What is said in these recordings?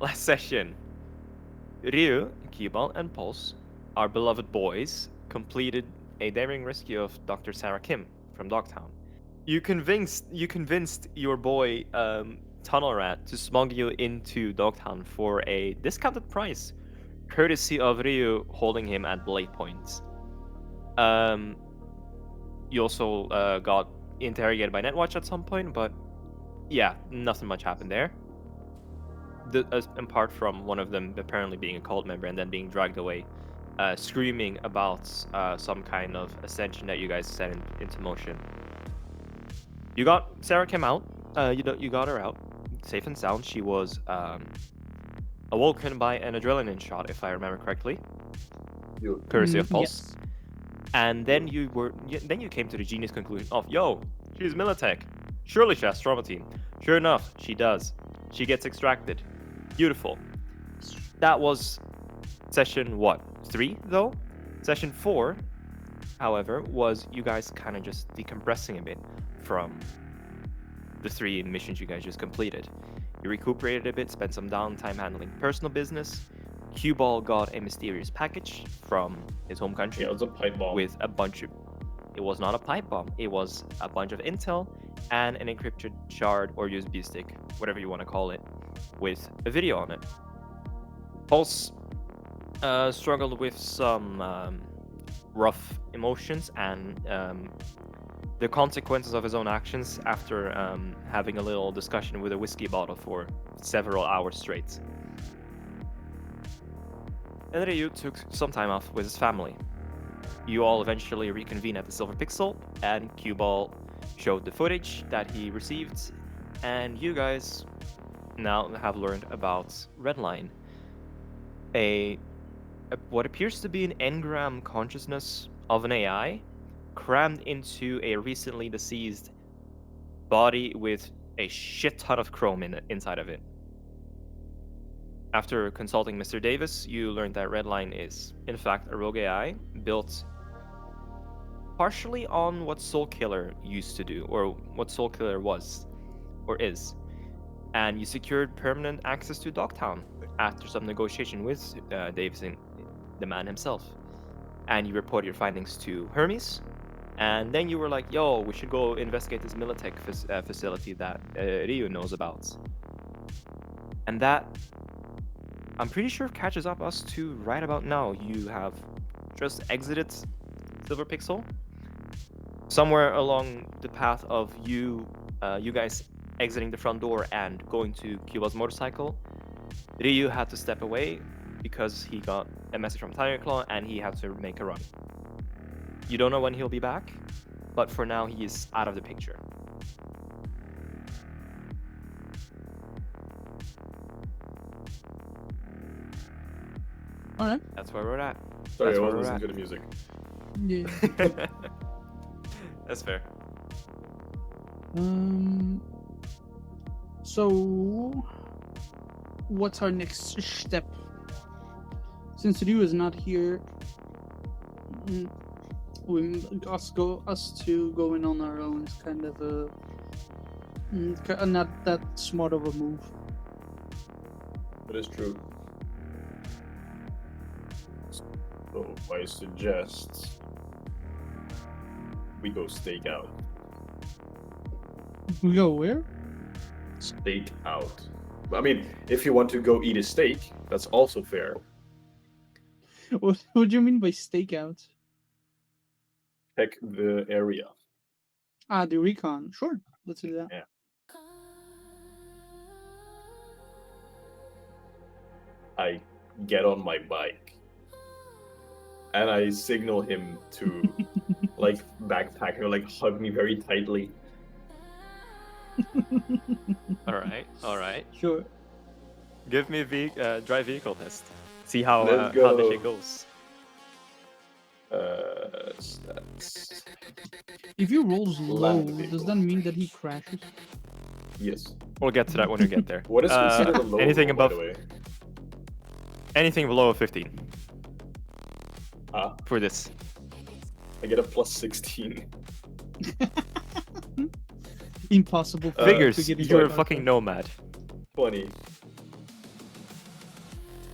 last session, Ryu, QBall, and Pulse, our beloved boys, completed a daring rescue of Dr. Sarah Kim from Dogtown. You convinced your boy Tunnel Rat to smuggle you into Dogtown for a discounted price, courtesy of Ryu holding him at blade points. You also got interrogated by Netwatch at some point, but yeah, nothing much happened there. Apart from one of them apparently being a cult member and then being dragged away, screaming about some kind of ascension that you guys set into motion. You got Sarah Kim out. You got her out, safe and sound. She was awoken by an adrenaline shot, if I remember correctly, courtesy of Pulse. Yes. And then you came to the genius conclusion of, yo, she's Militech. Surely she has trauma team. Sure enough, she does. She gets extracted. Beautiful. That was session 3 though? Session 4, however, was you guys kind of just decompressing a bit from the 3 missions you guys just completed. You recuperated a bit, spent some downtime handling personal business. QBall got a mysterious package from his home country. Yeah, it was a pipe bomb. With a bunch of... It was not a pipe bomb. It was a bunch of intel and an encrypted shard or USB stick, whatever you want to call it, with a video on it. Pulse struggled with some rough emotions and the consequences of his own actions after having a little discussion with a whiskey bottle for several hours straight. And Ryu took some time off with his family. You all eventually reconvene at the Silver Pixel, and QBall showed the footage that he received, and you guys now have learned about Redline, what appears to be an engram consciousness of an AI crammed into a recently deceased body with a shit ton of chrome inside of it. After consulting Mr. Davis, you learned that Redline is, in fact, a rogue AI built partially on what Soulkiller used to do, or what Soulkiller was, or is. And you secured permanent access to Dogtown after some negotiation with Davis, the man himself. And you report your findings to Hermes, and then you were like, yo, we should go investigate this Militech facility that Ryu knows about. And that, I'm pretty sure, catches up us to right about now. You have just exited Silver Pixel. Somewhere along the path of you guys exiting the front door and going to QBall's motorcycle, Ryu had to step away because he got a message from Tiger Claw and he had to make a run. You don't know when he'll be back, but for now he is out of the picture. All right. That's where we're at. Sorry, That's I where wasn't we're listening at. to the music. Yeah. That's fair. So, what's our next step? Since Ryu is not here, us two going on our own is kind of not that smart of a move. That is true. So I suggest we go stake out. We go where? Stake out. I mean, if you want to go eat a steak, that's also fair. What do you mean by stakeout? Check the area. Ah, the recon. Sure, let's do that. Yeah. I get on my bike and I signal him to like backpack or like hug me very tightly. All right. Sure. Give me a dry vehicle test. See how Let's how the go. shit goes. Stats. If he rolls low, Land vehicle. does that mean that he crashes? Yes. We'll get to that when we get there. What is considered a low anything roll, above by the way? anything below a 15 Ah, for this. I get a plus 16. Impossible. Figures. to get You're a inside fucking that. nomad. 20.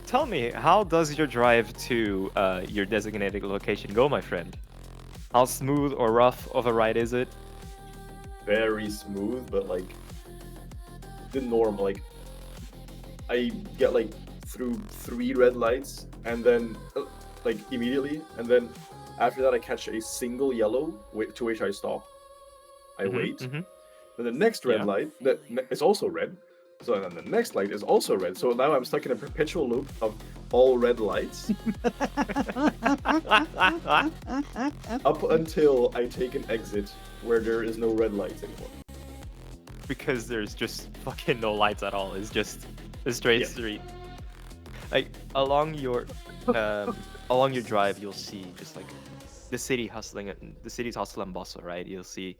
tell me, how does your drive to your designated location go, my friend? How smooth or rough of a ride is it? Very smooth, but like the norm. Like I get like through 3 red lights, and then like immediately, and then after that I catch a single yellow, to which I stop. I wait. Mhm. Then the next red Yeah. light is also red. So then the next light is also red. So now I'm stuck in a perpetual loop of all red lights up until I take an exit where there is no red lights anymore. Because there's just fucking no lights at all. It's just a straight Yeah. street. Like along your drive, you'll see just like the city's hustle and bustle, right? You'll see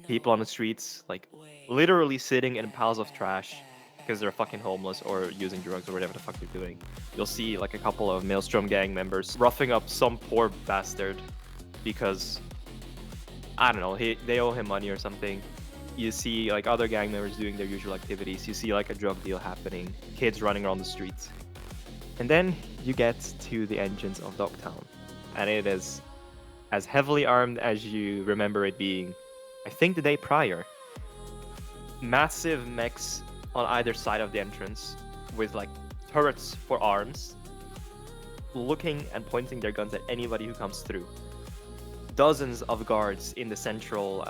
people on the streets, like literally sitting in piles of trash because they're fucking homeless or using drugs or whatever the fuck they're doing. You'll see like a couple of Maelstrom gang members roughing up some poor bastard because I don't know, they owe him money or something. You see like other gang members doing their usual activities. You see like a drug deal happening, kids running around the streets. And then you get to the engines of Dogtown, and it is as heavily armed as you remember it being, I think, the day prior. Massive mechs on either side of the entrance with like turrets for arms, looking and pointing their guns at anybody who comes through. Dozens of guards in the central,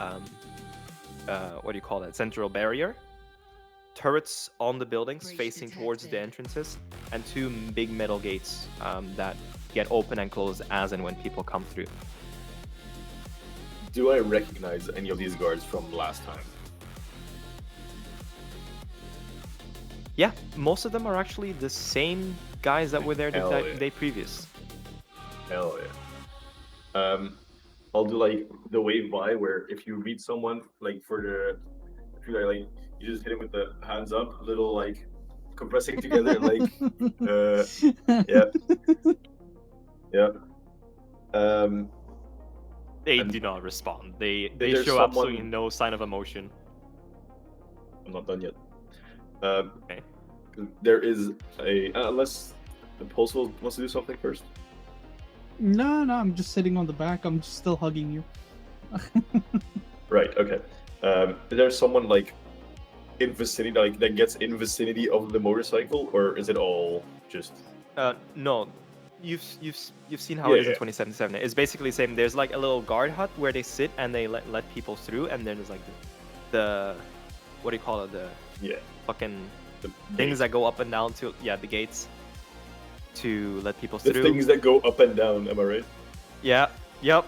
what do you call that? Central barrier. Turrets on the buildings facing towards the entrances, and 2 big metal gates that get open and closed as and when people come through. Do I recognize any of these guards from last time? Yeah, most of them are actually the same guys that were there Hell the yeah. day previous. Hell yeah. I'll do like the wave by where if you meet someone like if you like you just hit him with the hands up, little like compressing together, like yeah. They And do not respond. They there's show absolutely someone- no sign of emotion. I'm not done yet. Okay. There is unless the Pulse wants to do something first. No, I'm just sitting on the back. I'm just still hugging you. Right. Okay. There's someone like in vicinity, like that gets in vicinity of the motorcycle, or is it all just? No, you've seen how it is in Yeah. 2077. It's basically the same. There's like a little guard hut where they sit and they let people through, and then there's like the what do you call it? The Yeah. fucking The things that go up and down to the gates to let people the through. things that go up and down. Am I right? Yeah. Yep.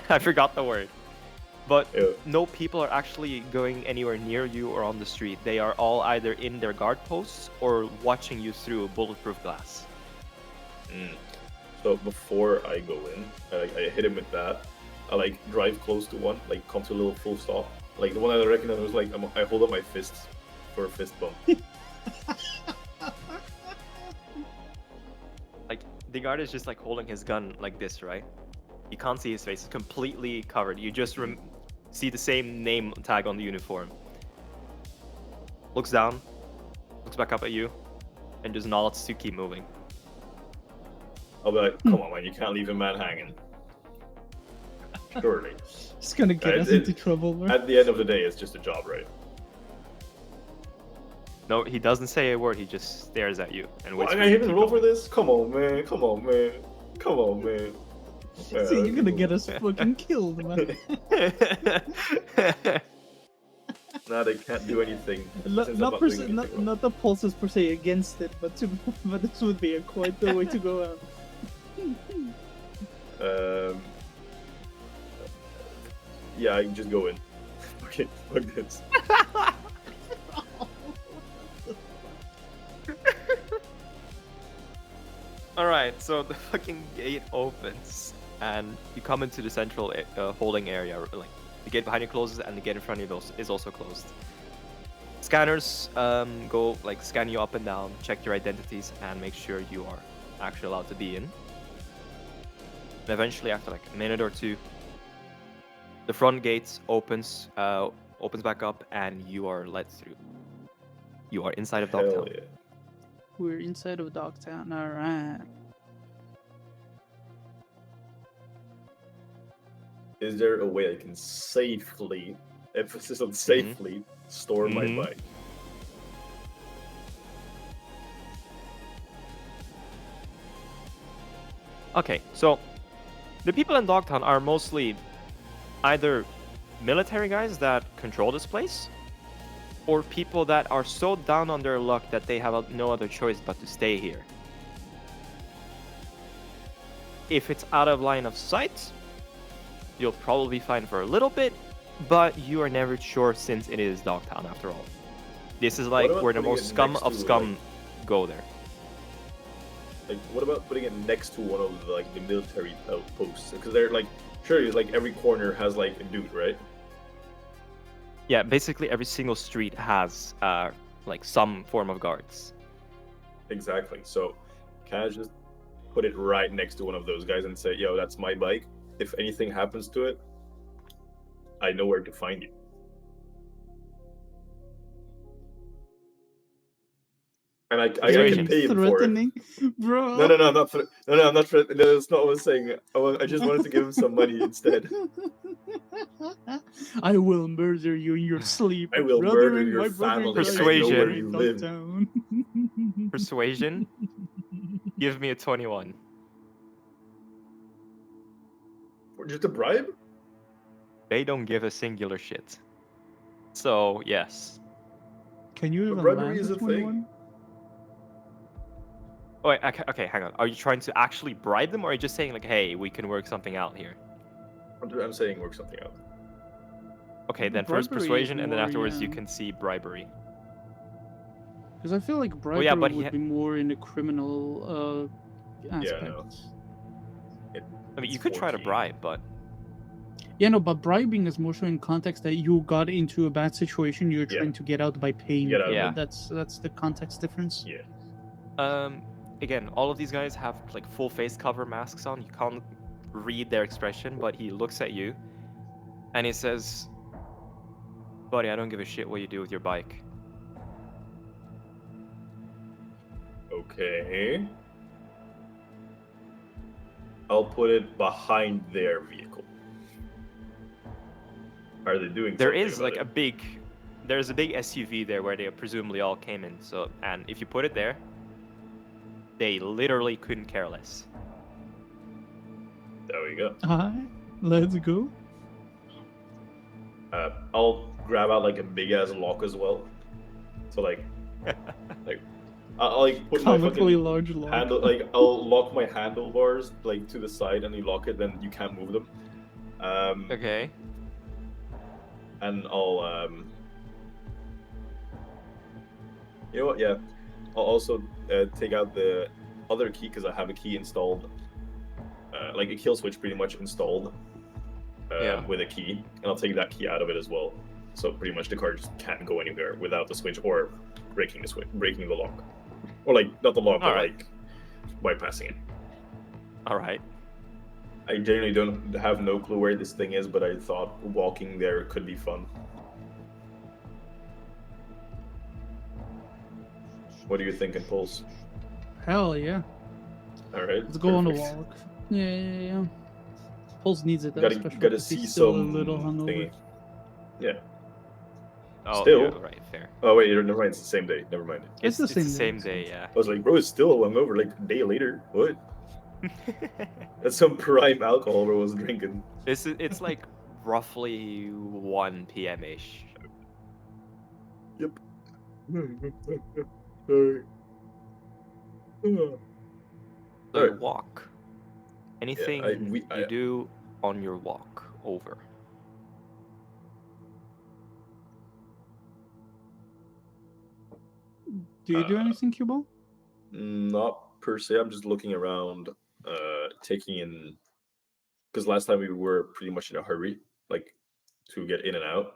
I forgot the word. But Yeah. no people are actually going anywhere near you or on the street. They are all either in their guard posts or watching you through bulletproof glass. So before I go in, I hit him with that. I like drive close to one, like come to a little full stop. Like the one I recognize was like I hold up my fists for a fist bump. Like the guard is just like holding his gun like this, right? You can't see his face; it's completely covered. You just see the same name tag on the uniform. Looks down, looks back up at you, and just nods to keep moving. I'll be like, come on, man, you can't leave a man hanging. Surely. It's gonna get us into trouble. Right? At the end of the day, it's just a job, right? No, he doesn't say a word. He just stares at you and waits. I for you to even keep roll for going. this? Come on, man. Come on, man. Come on, man. See, you're gonna get us fucking killed, man. Nah, they can't do anything. Not, since I'm not, per doing se, anything not, wrong. not the pulses per se against it, but but this would be quite the way to go out. Yeah, I can just go in. Okay, fuck this. Alright, so the fucking gate opens and you come into the central holding area. Like the gate behind you closes and the gate in front of you is also closed. Scanners go like scan you up and down, check your identities, and make sure you are actually allowed to be in. And eventually, after like a minute or two, the front gate opens back up, and you are let through. You are inside of Hell Dogtown. yeah. We're inside of Dogtown. All right. Is there a way I can safely, emphasis on safely, store my Mhm. bike? Okay, so the people in Dogtown are mostly either military guys that control this place, or people that are so down on their luck that they have no other choice but to stay here. If it's out of line of sight, you'll probably be fine for a little bit, but you are never sure since it is Dogtown after all. This is like about where the putting most it scum next of to, scum go there. Like, what about putting it next to one of the, like, the military outposts? Because they're like, sure, like every corner has like a dude, right? Yeah, basically every single street has like some form of guards. Exactly. So, can I just put it right next to one of those guys and say, "Yo, that's my bike. If anything happens to it, I know where to find you." And I can Persuasion. pay him for it. Threatening, bro. No, I'm not. I'm not. No, that's not what I was saying. I just wanted to give him some money instead. I will murder you in your sleep. I will brother murder and your my brother family. and I I know where are you in live. Dogtown. Persuasion. Give me a 21. Just a bribe? They don't give a singular shit. So, yes. Can you But even bribery land is a a thing. 21? Oh, wait, okay, hang on. Are you trying to actually bribe them, or are you just saying like, "Hey, we can work something out here"? I'm saying work something out. Okay, then first Bribery is persuasion, and then more, afterwards you yeah. can see bribery. Because I feel like bribery yeah, but would be more in the criminal aspect. Yeah, no. I mean, you It's could try to 4K. bribe, but Yeah, no, but bribing is more so in context that you got into a bad situation, you're Yeah. trying to get out by paying. Get out. Yeah. That's the context difference. Yeah. Again, all of these guys have like full face cover masks on. You can't read their expression, but he looks at you, and he says, "Buddy, I don't give a shit what you do with your bike." Okay. I'll put it behind their vehicle. Are they doing There something is about like it? there's a big SUV there where they presumably all came in. So, and if you put it there, they literally couldn't care less. There we go. Alright, let's go. I'll grab out like a big ass lock as well. So like I'll like put my Comically fucking large lock. handle, like I'll lock my handlebars like to the side, and you lock it, then you can't move them. Okay. And I'll you know what? Yeah, I'll also take out the other key because I have a key installed, like a kill switch pretty much installed Yeah. with a key, and I'll take that key out of it as well. So pretty much the car just can't go anywhere without the switch or breaking the lock, or like not the lock, but Alright. like bypassing it. All right. I genuinely don't have no clue where this thing is, but I thought walking there could be fun. What are you thinking, Pulse? Hell yeah. All right, Let's go on a perfect. walk. Yeah. Pulse needs it though, Gotta especially gotta if he's see still some a little hungover. thingy. Yeah. Oh, Still? yeah, right, fair. Oh wait, never mind. It's the same day. Never mind. It's the same same day, day, yeah. I was like, bro, it's still hungover. Like a day later. What? That's some prime alcohol bro was drinking. It's like roughly 1 p.m. ish. Yep. Sorry. So you Alright. walk. Anything I- you do on your walk over? Do you do anything, QBall? Not per se. I'm just looking around, taking in, because last time we were pretty much in a hurry, like to get in and out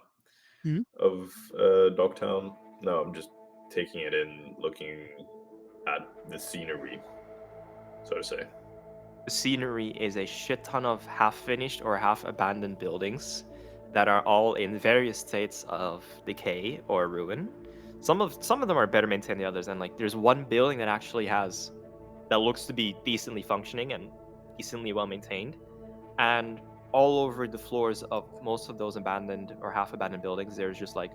Mhm. of Dogtown. No, I'm just taking it in, looking at the scenery, so to say. The scenery is a shit ton of half-finished or half-abandoned buildings that are all in various states of decay or ruin. some of them are better maintained than the others, and like there's one building that looks to be decently functioning and decently well maintained, and all over the floors of most of those abandoned or half abandoned buildings, there's just like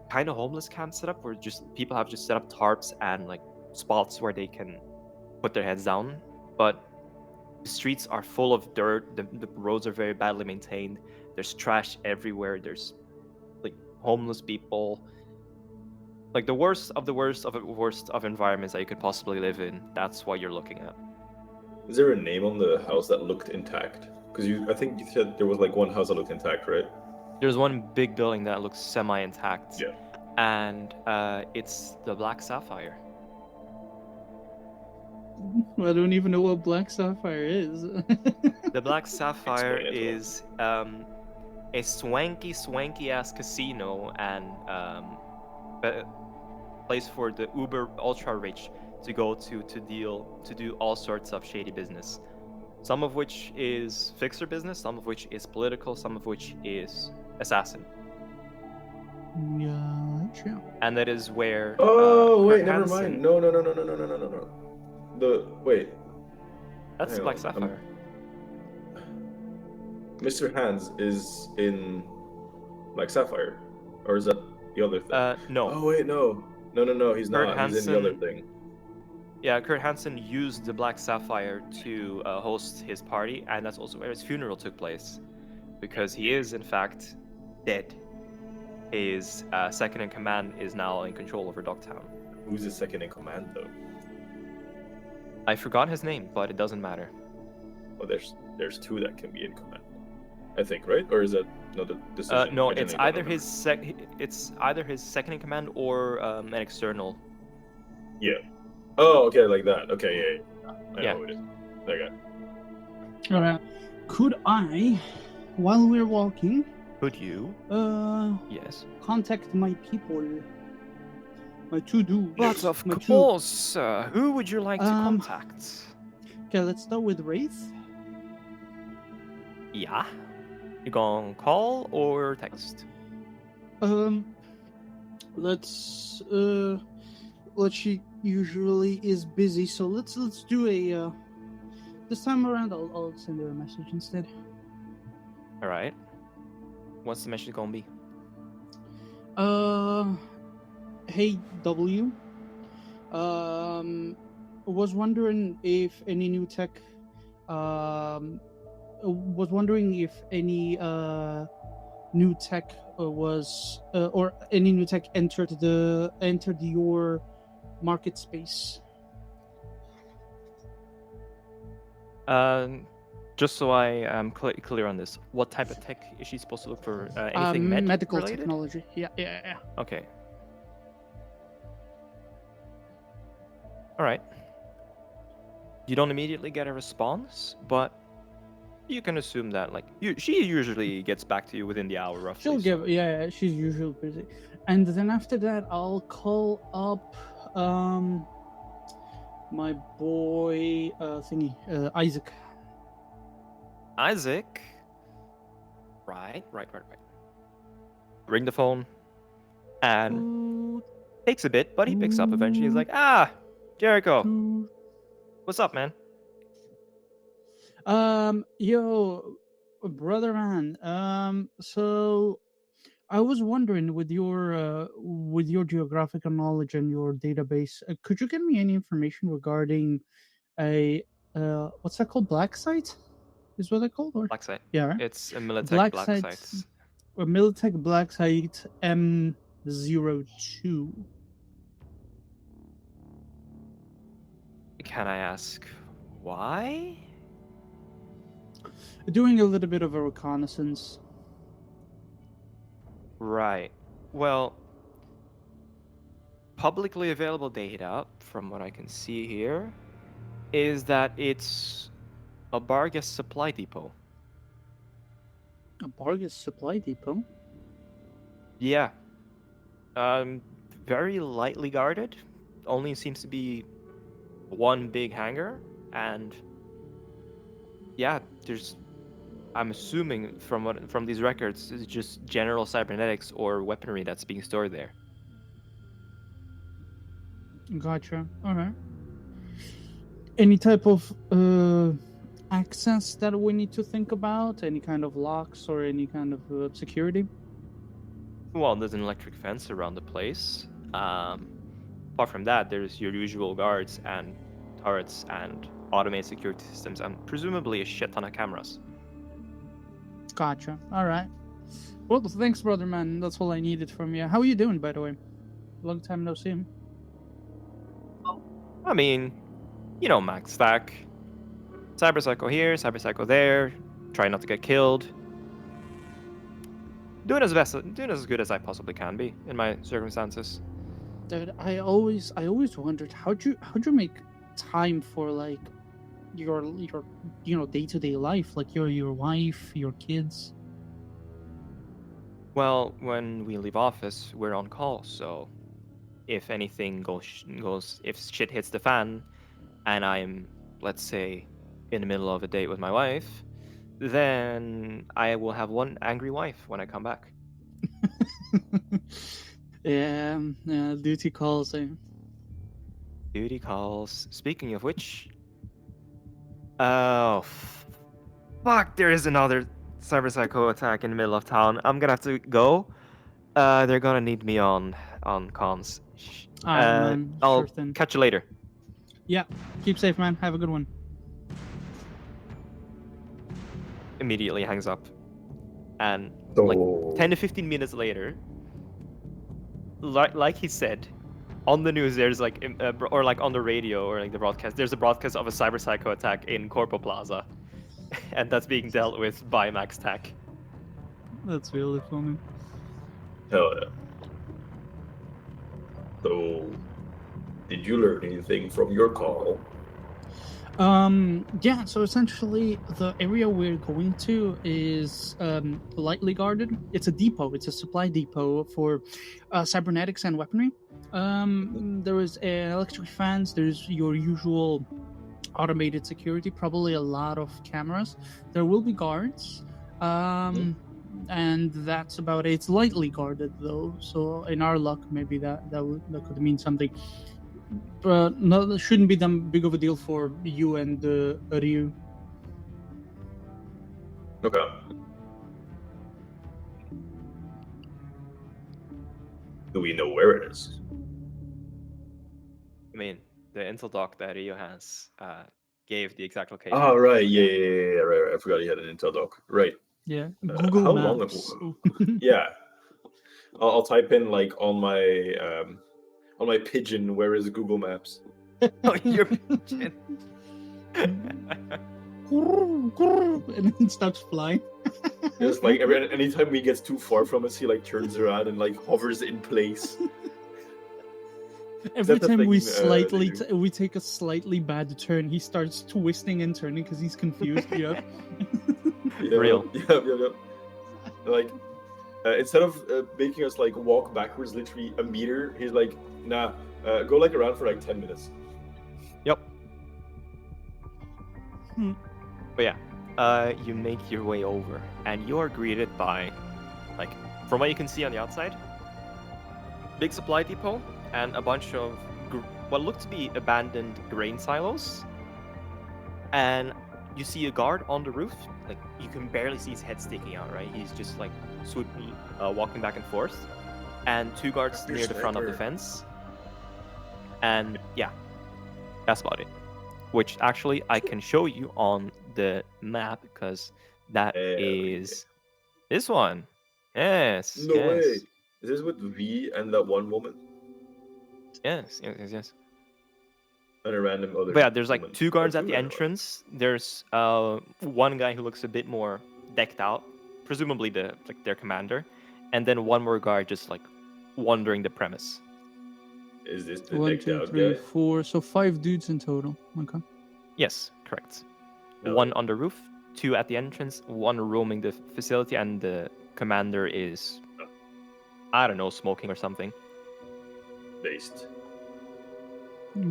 kind of homeless camp set up where just people have just set up tarps and like spots where they can put their heads down. But the streets are full of dirt. The roads are very badly maintained. There's trash everywhere. There's like homeless people. Like the worst of the worst of the worst of environments that you could possibly live in. That's what you're looking at. Is there a name on the house that looked intact? Because I think you said there was like one house that looked intact, right? There's one big building that looks semi-intact. Yeah. And it's the Black Sapphire. I don't even know what Black Sapphire is. The Black Sapphire Explain it to is a swanky ass casino and place for the uber ultra rich to go to do all sorts of shady business. Some of which is fixer business, some of which is political, some of which is assassin. Gotcha. And that is where. Oh wait, Kurt never Hansen- mind. No. Wait. That's Hang Black on, Sapphire. Mr. Hands is in Black Sapphire, or is that the other thing? No. Oh wait, no. He's Kurt not. He's in the other Hansen- thing. Yeah, Kurt Hansen used the Black Sapphire to host his party, and that's also where his funeral took place, because he is in fact dead. His second in command is now in control over Dogtown. Who's his second in command though? I forgot his name, but it doesn't matter. Well, there's two that can be in command, I think, right? Or is that not the decision? No, I it's don't either remember. it's either his second in command or an external. Yeah. Oh, okay, like that. Okay, yeah. I Yeah. know who it is. Okay. Alright. Could I, while we're walking, Could you? Yes. contact my people? My to-do. But of my to- course. Who would you like to Um, contact? Okay, let's start with Wraith. Yeah. You gonna call or text? Let's she usually is busy, so let's do a this time around I'll send her a message instead. All right. What's the message gonna be? Hey W. Was wondering if any new tech was wondering if any new tech was or any new tech entered your market space. Just so I am clear on this, what type of tech is she supposed to look for? Anything Medical related? technology. Yeah. Okay. All right. You don't immediately get a response, but you can assume that she usually gets back to you within the hour roughly. She'll so- give. Yeah, she's usually busy. And then after that, I'll call up my boy Isaac. Isaac. Right. Ring the phone, and takes a bit, but he picks up eventually. He's like, Jericho, what's up, man? Yo, brother man. So I was wondering, with your geographical knowledge and your database, could you give me any information regarding a what's that called? Black site? Is what they called? Or? Black site. Yeah, right? It's a Militech Black black site. sites. A Militech Black Site M02. Can I ask why? Doing a little bit of a reconnaissance. Right. Well, publicly available data, from what I can see here, is that it's a Bargas supply depot. A Bargas supply depot. Yeah. Very lightly guarded. Only seems to be one big hangar, and yeah, I'm assuming from these records, it's just general cybernetics or weaponry that's being stored there. Gotcha. All right. Any type of access that we need to think about? Any kind of locks or any kind of security? Well, there's an electric fence around the place. Apart from that, there's your usual guards and turrets and automated security systems and presumably a shit ton of cameras. Gotcha. All right. Well, thanks, brother man. That's all I needed from you. How are you doing, by the way? Long time no see. I mean, you know, max stack. Cyber Psycho here, Cyber Psycho there. Try not to get killed. Doing as good as I possibly can be in my circumstances. Dude, I always wondered how'd you make time for like your day-to-day life, like your wife, your kids. Well, when we leave office, we're on call, so if anything if shit hits the fan, and I'm, let's say, in the middle of a date with my wife, then I will have one angry wife when I come back. Yeah, duty calls. Duty calls. Speaking of which, oh, fuck! There is another cyber psycho attack in the middle of town. I'm gonna have to go. They're gonna need me on comms. All right, man. I'll Sure thing. catch you later. Yeah, keep safe, man. Have a good one. Immediately hangs up, and So, like 10 to 15 minutes later, like he said, on the news there's like or like on the radio or like the broadcast, there's a broadcast of a cyber psycho attack in Corpo Plaza, and that's being dealt with by Max Tech. That's really funny. hell yeah. So, did you learn anything from your call? Yeah, so essentially the area we're going to is lightly guarded. It's a depot, it's a supply depot for cybernetics and weaponry. There is electric fans, there's your usual automated security, probably a lot of cameras. There will be guards. And that's about it. It's lightly guarded though, so in our luck maybe that could mean something. But no, that shouldn't be that big of a deal for you and Ryu. Okay. Do we know where it is? I mean, the intel doc that Rio has gave the exact location. Oh, right. Yeah, right. I forgot he had an intel doc. Right. Yeah, Google how long Maps. Yeah. I'll type in like on my pigeon, where is Google Maps? Oh, you're pigeon. And then it starts flying. Just like anytime he gets too far from us, he like turns around and like hovers in place. Every the time thing, we they we take a slightly bad turn, he starts twisting and turning because he's confused. Yeah. Real. Yep. Like instead of making us like walk backwards literally a meter, he's like, nah, go like around for like 10 minutes. Yep. Hmm. But yeah, you make your way over, and you are greeted by, like, from what you can see on the outside, big supply depot and a bunch of what look to be abandoned grain silos. And you see a guard on the roof. Like, you can barely see his head sticking out, right? He's just like walking back and forth. And two guards near the front of the fence. And yeah, that's about it. Which actually I can show you on the map, because that is this one. Yes. No way. Is this with V and that one woman? Yes. And a random other. But yeah, there's like woman. two guards at the entrance. There's one guy who looks a bit more decked out, presumably their commander, and then one more guard just like wandering the premise. Is this the 1, decked 2, out 3, guy? 4. So 5 dudes in total. Okay. Yes, correct. No. One on the roof, two at the entrance, one roaming the facility, and the commander is, I don't know, smoking or something. Based.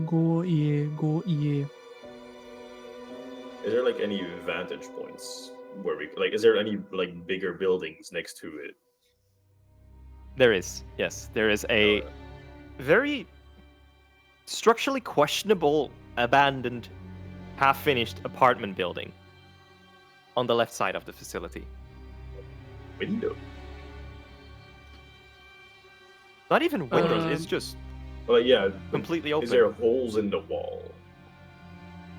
Go EA. Is there like any vantage points where we like? Is there any like bigger buildings next to it? There is, yes. There is a very structurally questionable, abandoned, half-finished apartment building on the left side of the facility. Window. Not even windows, it's Um, just Well, yeah. completely open. Is there holes in the wall?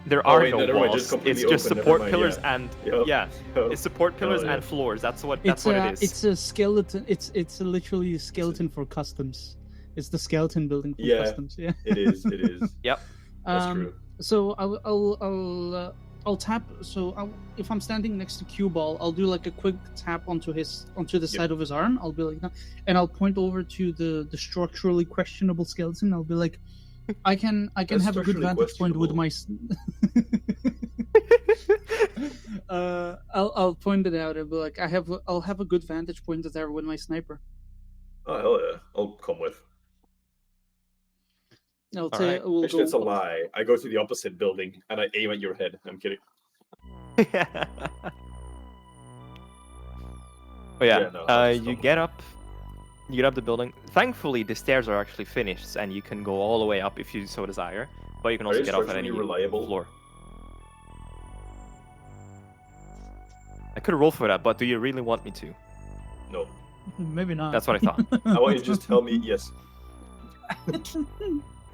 There Oh, are wait, no never mind, walls. just completely It's just open, never support mind, pillars yeah. and Yup. yeah, Yup. it's support pillars yeah. and floors. That's what it's it is. it's a skeleton. It's literally a skeleton for customs. It's the skeleton building for Yeah. customs. Yeah. It is. It is. Yep. That's true. So I'll tap. So if I'm standing next to QBall, I'll do like a quick tap onto the Yep. side of his arm. I'll be like, and I'll point over to the structurally questionable skeleton. I'll be like, I can That's have a good structurally vantage point with my. I'll point it out. I'll be like, I'll have a good vantage point there with my sniper. Oh hell yeah! I'll come with. I'll All say right. we'll Actually, it's a go. lie. I go to the opposite building and I aim at your head. I'm kidding. Oh yeah. Yeah, no, I'll just You come. get up. You get up the building. Thankfully, the stairs are actually finished, and you can go all the way up if you so desire. But you can Are also they get off at any structurally reliable? floor. I could roll for that, but do you really want me to? No. Maybe not. That's what I thought. I want you to just tell me yes.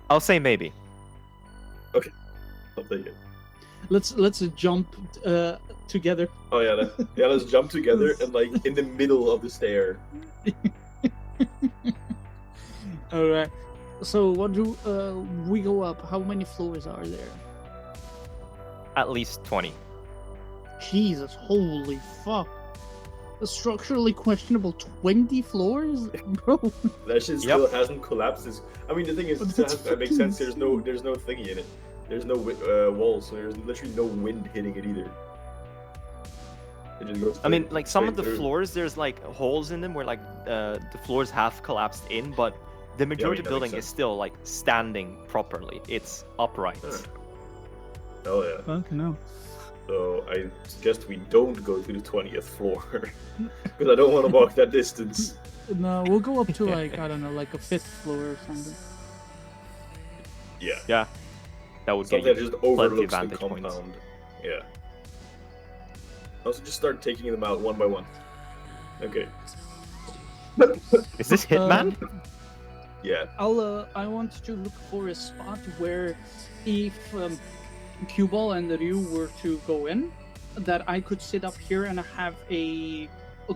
I'll say maybe. I'll take it. Let's jump together. Oh yeah, yeah. Let's jump together and like in the middle of the stair. All right. So what do we go up? How many floors are there? At least 20. Jesus, holy fuck! A structurally questionable 20 floors, bro. That shit still hasn't collapsed. I mean, the thing is, it still has to make sense. There's no thingy in it. There's no wall, so there's literally no wind hitting it either. It just goes I mean, straight- like some of the straight through. floors, there's like holes in them where like the floors have collapsed in, but the majority of the that makes building is sense. still like standing properly. It's upright. Hell yeah. Fuck no. So I suggest we don't go to the 20th floor because I don't want to walk that distance. No, we'll go up to like I don't know, like a 5th floor or something. Yeah. Yeah, that would get Something that you just plenty of overlooks the vantage points. compound. Yeah. Also, just start taking them out one by one. Okay. Is this Hitman? Yeah. I want to look for a spot where if QBall and Ryu were to go in, that I could sit up here and have a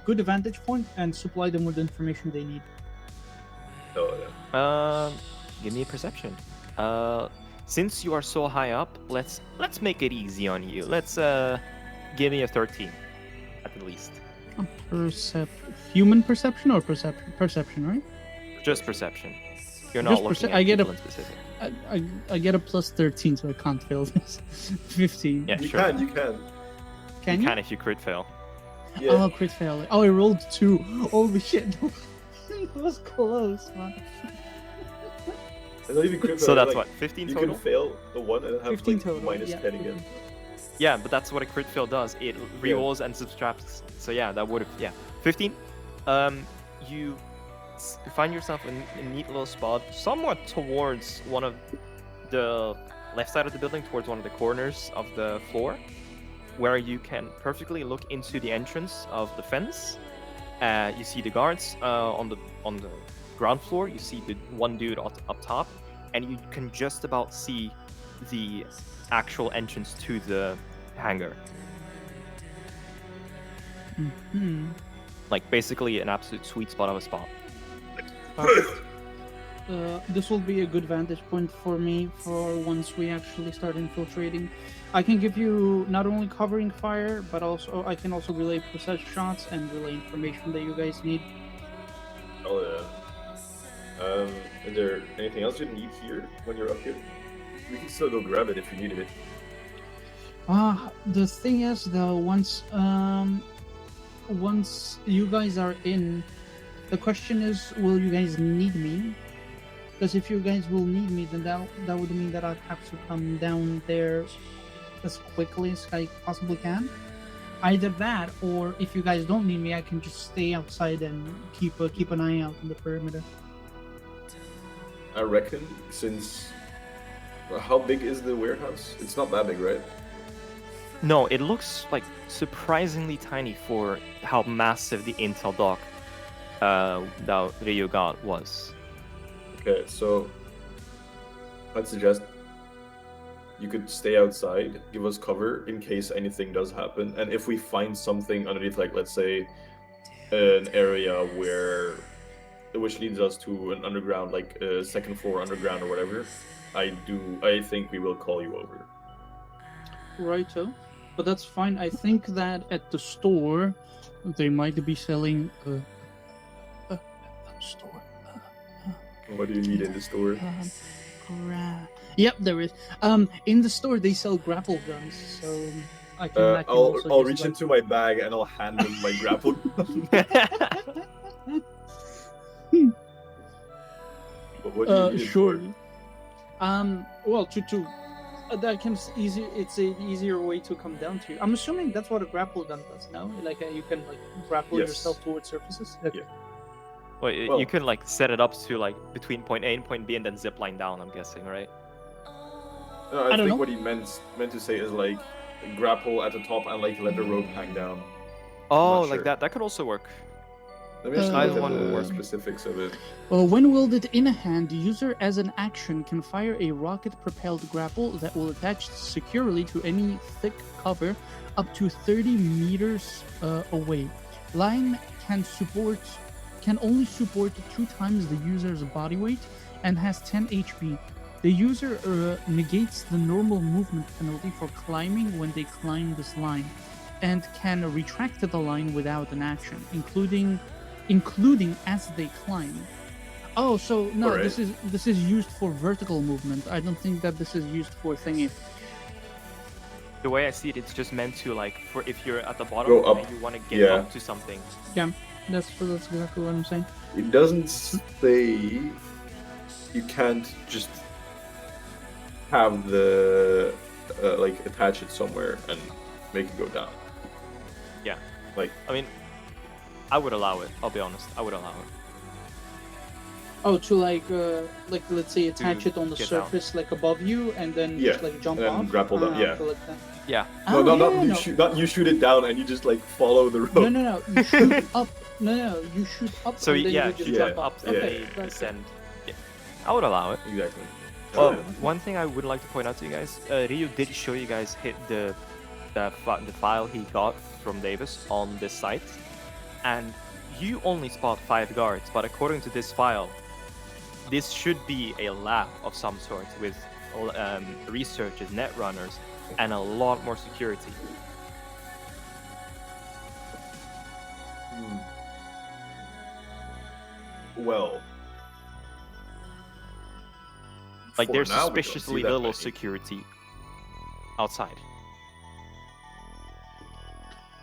good vantage point and supply them with the information they need. Oh yeah. Give me a perception. Since you are so high up, let's make it easy on you. Let's give me a 13, at the least. Human perception or perception, right? Just perception. You're Just not looking at I get a- people in specific. I get a plus 13, so I can't fail this. 15. Yeah, You sure. can. Can You you? can if you crit fail. Yeah. Oh, crit fail. Oh, I rolled 2. Holy shit. That was close, man. And not even crit So fail, that's like, what, 15 You total? can fail the one and have 15 like, total. minus Yeah, 10 again. 15. Yeah, but that's what a crit fail does. It rerolls and subtracts. So yeah, that would have 15. You find yourself in a neat little spot, somewhat towards one of the left side of the building, towards one of the corners of the floor, where you can perfectly look into the entrance of the fence. You see the guards on the ground floor. You see the one dude up top, and you can just about see the actual entrance to the hangar. Hmm. Like basically an absolute sweet spot of a spot. This will be a good vantage point for me for once we actually start infiltrating. I can give you not only covering fire, but also I can also relay precise shots and relay information that you guys need. Oh yeah. Is there anything else you need here when you're up here? We can still go grab it if you needed it. The thing is though, once you guys are in, the question is, will you guys need me? Because if you guys will need me, then that would mean that I'd have to come down there as quickly as I possibly can. Either that, or if you guys don't need me, I can just stay outside and keep an eye out on the perimeter. I reckon since How big is the warehouse? It's not that big, right? No, it looks like surprisingly tiny for how massive the Intel dock that Ryu got was. Okay, so I'd suggest you could stay outside, give us cover in case anything does happen, and if we find something underneath, like let's say an area which leads us to an underground, like a second floor underground or whatever, I think we will call you over. Righto. But that's fine. I think that at the store, they might be selling store. What do you need in the store? Yep, there is. In the store they sell grapple guns, so I can. I'll reach into my bag and I'll hand them my grapple gun. But what do you need it sure. for? Well, to that can easy. It's an easier way to come down to. I'm assuming that's what a grapple gun does. No, like you can like grapple Yes. yourself towards surfaces. Okay. Yeah. Well, Well- you can like set it up to like between point A and point B and then zip line down, I'm guessing, right? No, I I don't think know. what he meant to say is like grapple at the top and like let the rope hang down. Oh, not like sure. that could also work. Let me just Either look at one would the work. specifics of it. When wielded in a hand, the user as an action can fire a rocket-propelled grapple that will attach securely to any thick cover up to 30 meters away. Line can only support 2 times the user's body weight and has 10 HP. The user negates the normal movement penalty for climbing when they climb this line, and can retract the line without an action, including as they climb. Oh, so no, Alright. this is used for vertical movement. I don't think that this is used for thingy. The way I see it, it's just meant to like for if you're at the bottom Go up. and you want to get Yeah. up to something. Yeah, that's exactly what I'm saying. It doesn't say you can't just have the like attach it somewhere and make it go down. Yeah. Like I mean, I would allow it. I'll be honest. I would allow it. Oh, to like let's say attach To it on the get down. surface like above you and then Yeah, just like jump and then off. grapple down, yeah. so like that. Yeah. no, Oh, not yeah, you no. shoot, not you shoot it down and you just like follow the rope. No, you shoot up. No, you shoot up. So and then yeah, you just you yeah, jump jump up. up and yeah, they that's it. descend. Yeah. I would allow it. Exactly. Well, one thing I would like to point out to you guys, Ryu did show you guys hit the file he got from Davis on this site, and you only spot 5 guards, but according to this file, this should be a lab of some sort with researchers, net runners, and a lot more security. Well, Like for there's now, we don't see suspiciously that little many. security outside.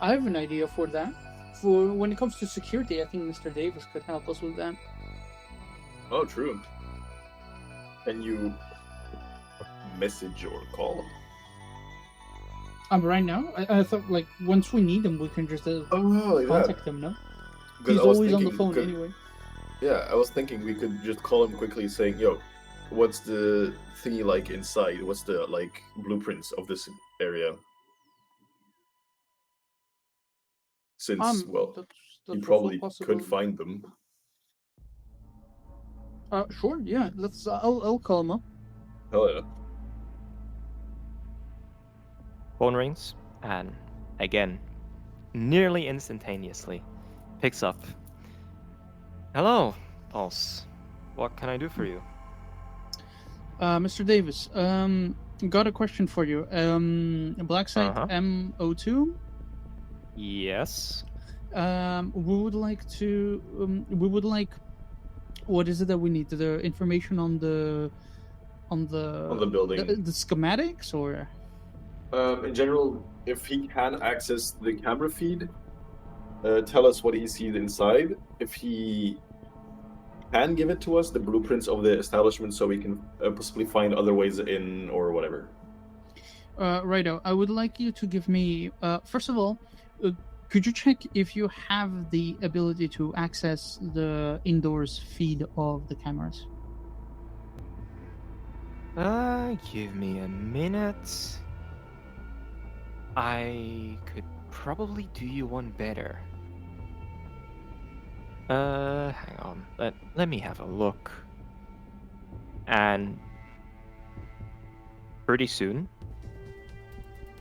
I have an idea for that. For when it comes to security, I think Mr. Davis could help us with that. Oh, true. Can you message or call him? Right now, I thought like once we need him, we can just Oh, like that. contact him. No, Because he's I was always on the thinking, phone 'cause- anyway. Yeah, I was thinking we could just call him quickly, saying, "Yo, what's the thingy like inside? What's the like blueprints of this area?" Since well, That's you also probably possible. could find them. Sure, yeah. Let's. I'll call him up. Hell yeah. Phone rings, and again, nearly instantaneously, picks up. Hello, Pulse. What can I do for you? Mr. Davis, got a question for you. Black Site Uh-huh. M02. Yes. We would like to. We would like. What is it that we need? The information on the. On the building. the schematics, or In general, if he can access the camera feed, tell us what he sees inside. If he can give it to us, the blueprints of the establishment, so we can possibly find other ways in or whatever. righto. I would like you to give me. First of all, could you check if you have the ability to access the indoors feed of the cameras? Give me a minute. I could probably do you one better. Hang on. Let me have a look. And pretty soon,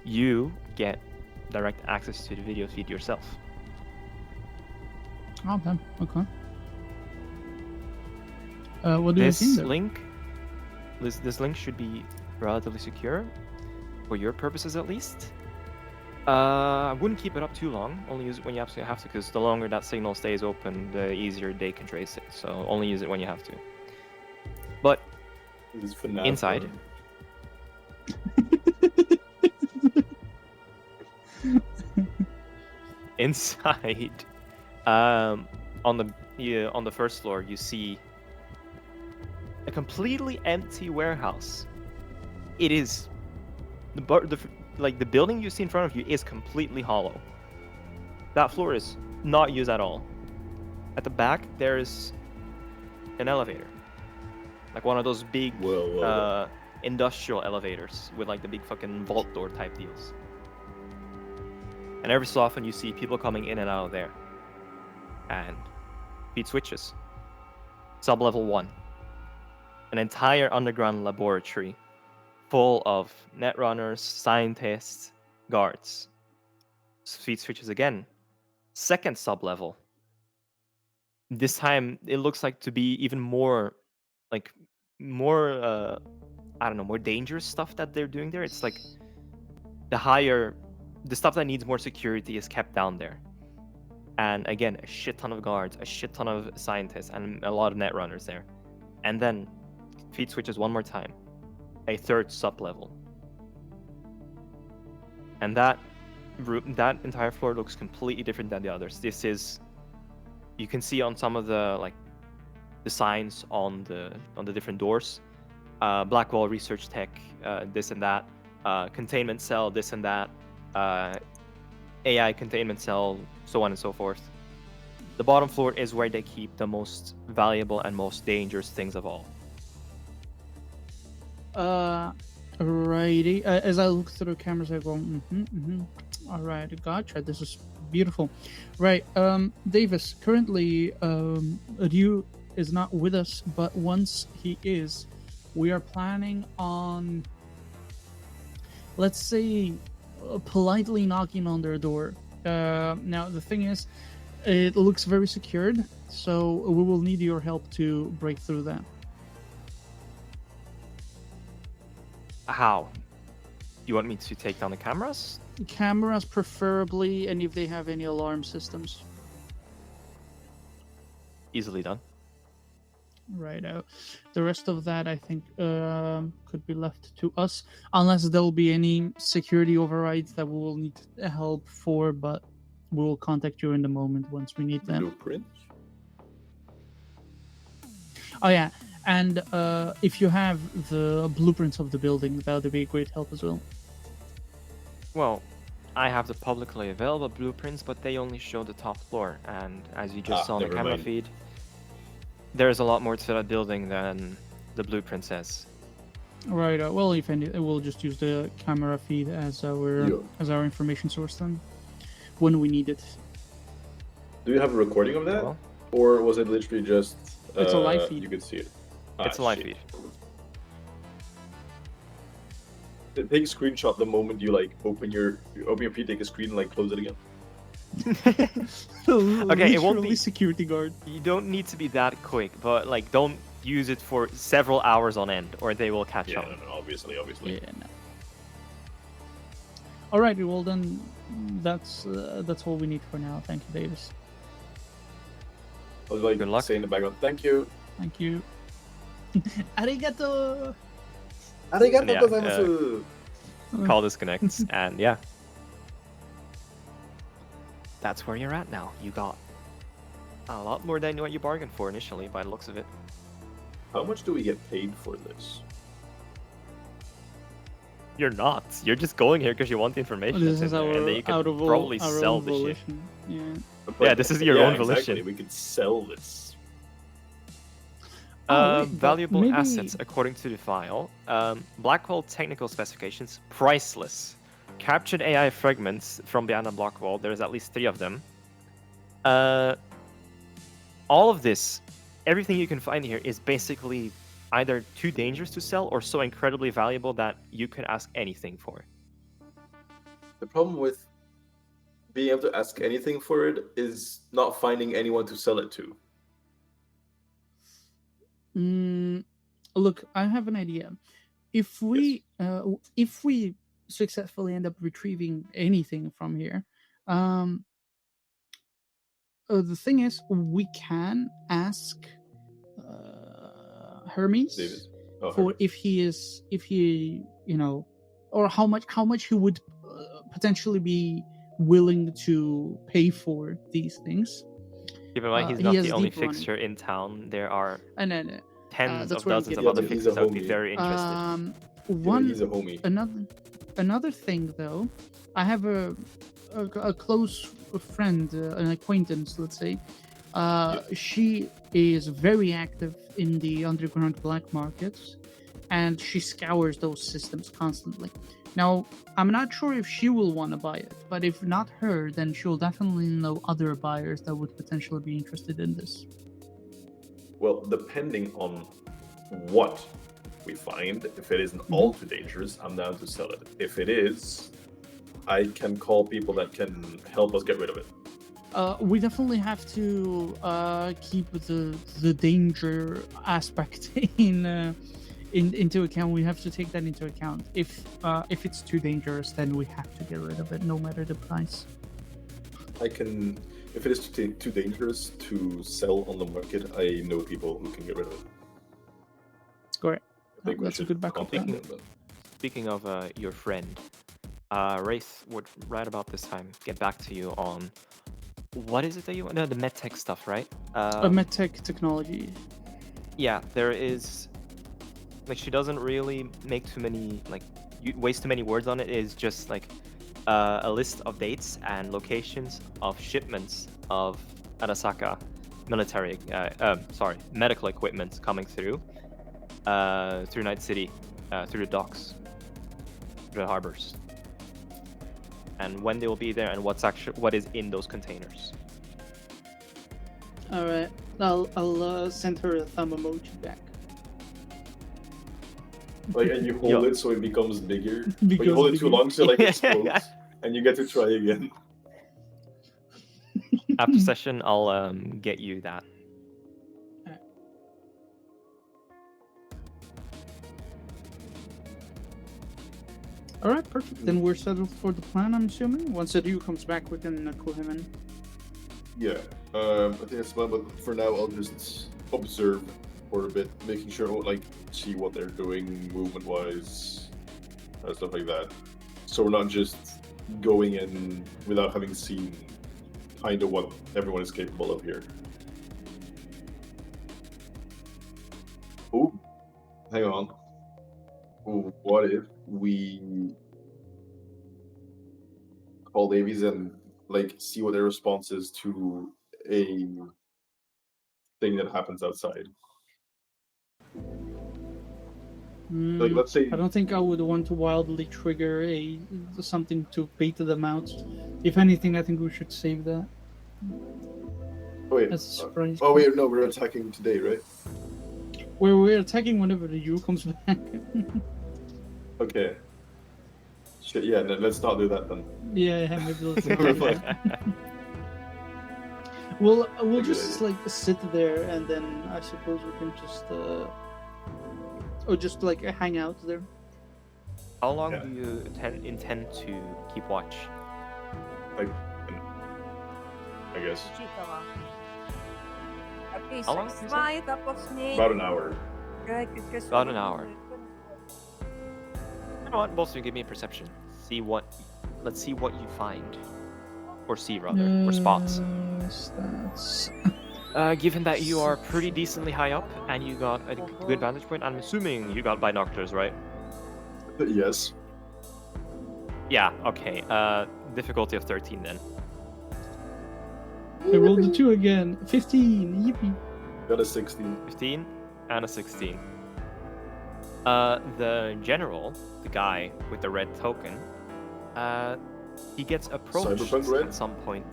you get direct access to the video feed yourself. Okay. Okay. What do you This think there? link, this link should be relatively secure, for your purposes at least. I wouldn't keep it up too long. Only use it when you absolutely have to, because the longer that signal stays open, the easier they can trace it. So only use it when you have to. But This is FNAF, inside, inside, on the first floor, you see a completely empty warehouse. It is the building you see in front of you is completely hollow. That floor is not used at all. At the back, there is an elevator, like one of those big Whoa. industrial elevators with like the big fucking vault door type deals. And every so often, you see people coming in and out of there. And feed switches. Sub-level 1. An entire underground laboratory full of netrunners, scientists, guards. Feed switches again. Second sub-level. This time, it looks like to be even more, more dangerous stuff that they're doing there. It's like the stuff that needs more security is kept down there. And again, a shit ton of guards, a shit ton of scientists, and a lot of netrunners there. And then feed switches one more time. A third sub-level. And that entire floor looks completely different than the others. This is, you can see on some of the signs on the different doors, Blackwall research tech, this and that, containment cell, this and that, AI containment cell, so on and so forth. The bottom floor is where they keep the most valuable and most dangerous things of all. Righty. As I look through the cameras, I go, All right, gotcha. This is beautiful. Right. Davis, currently, Ryu is not with us, but once he is, we are planning on, let's say, politely knocking on their door. Now, the thing is, it looks very secured, so we will need your help to break through that. How? You want me to take down the cameras? Cameras, preferably, and if they have any alarm systems. Easily done. Right out. The rest of that, I think, could be left to us, unless there'll be any security overrides that we will need help for, but we will contact you in the moment once we need them. Blueprints? Oh yeah, and if you have the blueprints of the building, that would be a great help as well. Well, I have the publicly available blueprints, but they only show the top floor, and as you just saw on the never camera mind. feed, there's a lot more to that building than the blueprint says. Right. Well, if any, we'll just use the camera feed as our information source then, when we need it. Do you have a recording of that? Well, Or was it literally just... It's a live feed. You could see it. it's a live feed. Take a screenshot the moment you open your feed, take a screen and close it again. Okay, it won't Literally be. security guard. You don't need to be that quick, but don't use it for several hours on end, or they will catch Yeah, up. no, obviously. Yeah. No. All right. Well then, that's all we need for now. Thank you, Davis. I was Good luck. saying in the background, thank you. Thank you. Arigato. Arigato Yeah, gozaimasu. Call disconnects, and yeah. That's where you're at now. You got a lot more than what you bargained for initially, by the looks of it. How much do we get paid for this? You're not. You're just going here because you want the information. This that's is in there, our and then you could out of probably our sell own the shit. volition. Yeah. Yeah, this is your own exactly. volition. We could sell this. Oh, wait, but Valuable maybe. assets according to the file. Blackwall technical specifications, priceless. Captured AI fragments from behind the Blackwall. There's at least 3 of them. All of this, everything you can find here is basically either too dangerous to sell or so incredibly valuable that you could ask anything for. The problem with being able to ask anything for it is not finding anyone to sell it to. Look, I have an idea. If we successfully end up retrieving anything from here, the thing is, we can ask Hermes David. Oh, for Hermes. if he or how much he would potentially be willing to pay for these things. Keep in mind, he's he not has the only deep running. fixture in town. There are And then tens that's of where I'm dozens of getting other to. He's a fixtures that would be homie. very interested. He's a homie. Another thing though, I have a close friend, an acquaintance, let's say. She is very active in the underground black markets, and she scours those systems constantly. Now, I'm not sure if she will want to buy it, but if not her, then she'll definitely know other buyers that would potentially be interested in this. Well, depending on what we find, if it isn't all too dangerous, I'm down to sell it. If it is, I can call people that can help us get rid of it. We definitely have to keep the danger aspect into account. We have to take that into account. If it's too dangerous, then we have to get rid of it, no matter the price. If it is too dangerous to sell on the market, I know people who can get rid of it. Correct. I think That's a good backup plan. Speaking of your friend, Wraith would right about this time get back to you on what is it that you want? No, the medtech stuff, right? Medtech technology. Yeah, there is. Like, she doesn't really make too many, like, waste too many words on it. It is just like a list of dates and locations of shipments of Arasaka medical equipment coming through Night City, through the docks, through the harbors, and when they will be there and what is in those containers. All right, I'll send her a thumb emoji back. Like, and you hold it so it becomes bigger. But you hold it too bigger. long so like it explodes, and you get to try again. After session, I'll get you that. All right, perfect. Then we're settled for the plan, I'm assuming. Once Adu comes back, we can clue him in. Yeah, I think that's fine. But for now, I'll just observe for a bit, making sure like see what they're doing movement-wise, stuff like that. So we're not just going in without having seen kind of what everyone is capable of here. Ooh, hang on. Ooh, what if we call Davies and like see what their response is to a thing that happens outside? Like, let's say I don't think I would want to wildly trigger something to bait them out. If anything, I think we should save that. wait. As a surprise. Oh wait, no, we're attacking today, right? We're attacking whenever the U comes back. Okay. Shit, yeah, let's not do that then. Yeah, maybe let's not We're do fine. that. We'll Good just idea. like sit there, and then I suppose we can just or just like hang out there. How long Yeah. do you intend to keep watch? Like, I guess How long did you say? about an hour. About an hour. You know what? Both of you give me a perception. Let's see what you find, or see rather, or spots. Stats. Given that you are pretty decently high up and you got a good vantage point, I'm assuming you got binoculars, right? Yes. Yeah. Okay. Difficulty of 13 then. I rolled a 2 again. 15. Yippee. Got a 16. 15. and a 16. The general, the guy with the red token, he gets approached Cyberpunk red? at some point.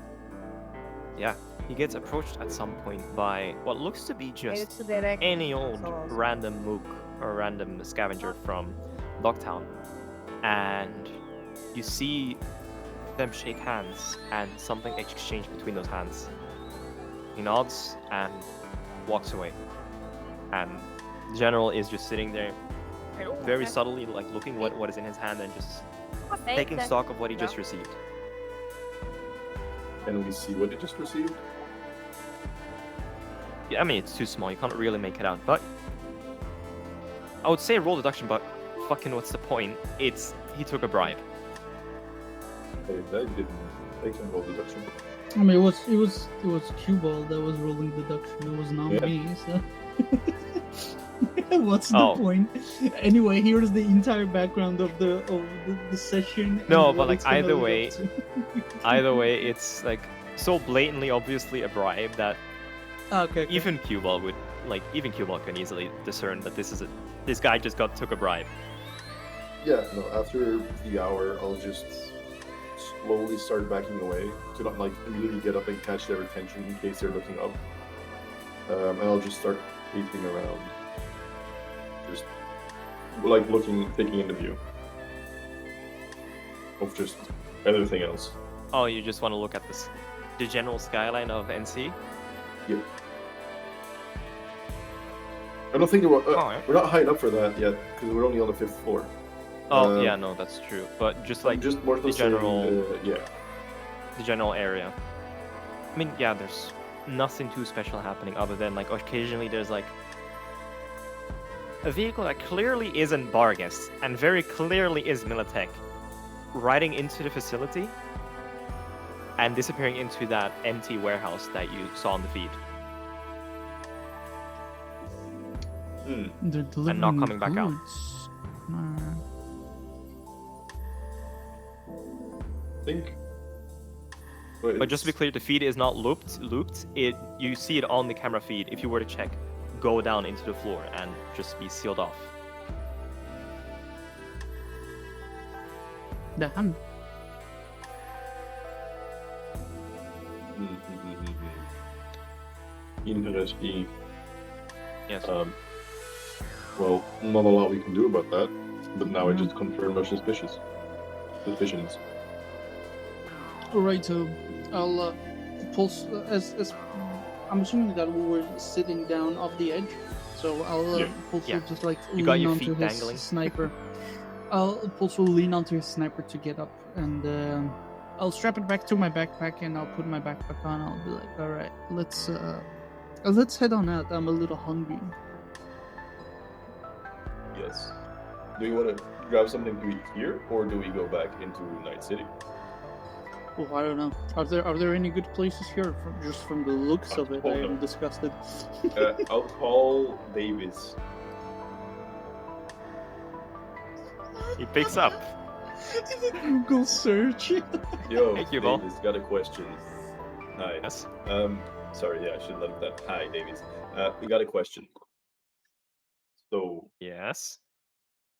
Yeah, he gets approached at some point by what looks to be just any old random mook or random scavenger from Dogtown. And you see them shake hands and something exchange between those hands. He nods and walks away. And the general is just sitting there very subtly, like looking what is in his hand and just taking stock of what he just received. Can we see what he just received? Yeah, I mean, it's too small. You can't really make it out. But I would say roll deduction, but fucking what's the point? He took a bribe. Hey, that didn't. They can roll deduction. I mean, it was QBall that was rolling deduction. It was not me. So what's the point? Anyway, here's the entire background of the session. No, but like either way, it's like so blatantly, obviously a bribe that okay. even QBall can easily discern that this guy just took a bribe. Yeah, no, after the hour, I'll just slowly start backing away to not like immediately get up and catch their attention in case they're looking up. And I'll just start peeping around. Just like taking in the view of just everything else. Oh, you just want to look at the general skyline of NC? Yep. I don't think we're not high enough for that yet because we're only on the 5th floor. Oh yeah, no, that's true. But just more the general, the general area. I mean, yeah, there's nothing too special happening other than like occasionally there's like a vehicle that clearly isn't Bargus and very clearly is Militech riding into the facility and disappearing into that empty warehouse that you saw on the feed. And not coming back out. But just to be clear, the feed is not looped. You see it on the camera feed. If you were to check, go down into the floor and just be sealed off. Damn. Interesting. Yes. Well, not a lot we can do about that. But now I just confirm our suspicions. Alright, so I'll pulse as I'm assuming that we were sitting down off the edge, so I'll pulse just like you got lean your onto feet his dangling. sniper. I'll pulse will lean onto his sniper to get up, and I'll strap it back to my backpack, and I'll put my backpack on. I'll be like, all right, let's head on out. I'm a little hungry. Yes. Do you want to grab something to eat here, or do we go back into Night City? Oh, I don't know. Are there any good places here? From the looks of it, I am disgusted. I'll call Davis. He picks up. Google search. Yo, Thank you, Ball. Davis, got a question. Hi. Yes. Sorry, yeah, I should let him that. Hi, Davis. We got a question. So, Yes.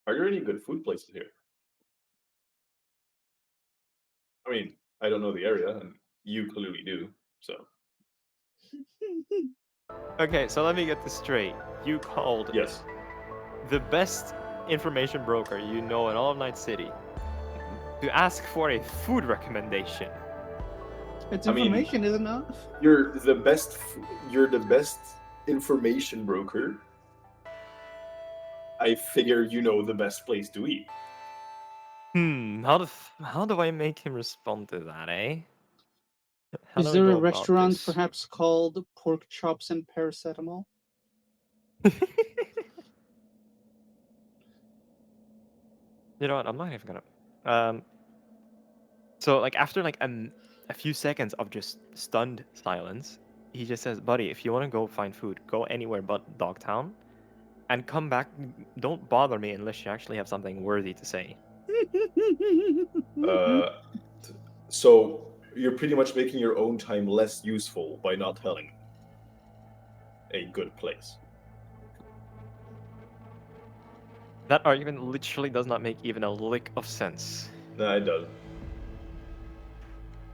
are there any good food places here? I mean, I don't know the area, and you clearly do, so. Okay, so let me get this straight. You called Yes. the best information broker you know in all of Night City to ask for a food recommendation. It's information, isn't it? You're the best information broker. I figure you know the best place to eat. How do I make him respond to that, eh? Is there a restaurant perhaps called Pork Chops and Paracetamol? You know what? I'm not even gonna. So like after like a few seconds of just stunned silence, he just says, "Buddy, if you want to go find food, go anywhere but Dogtown, and come back. Don't bother me unless you actually have something worthy to say." So you're pretty much making your own time less useful by not telling a good place. That argument literally does not make even a lick of sense. No, it does.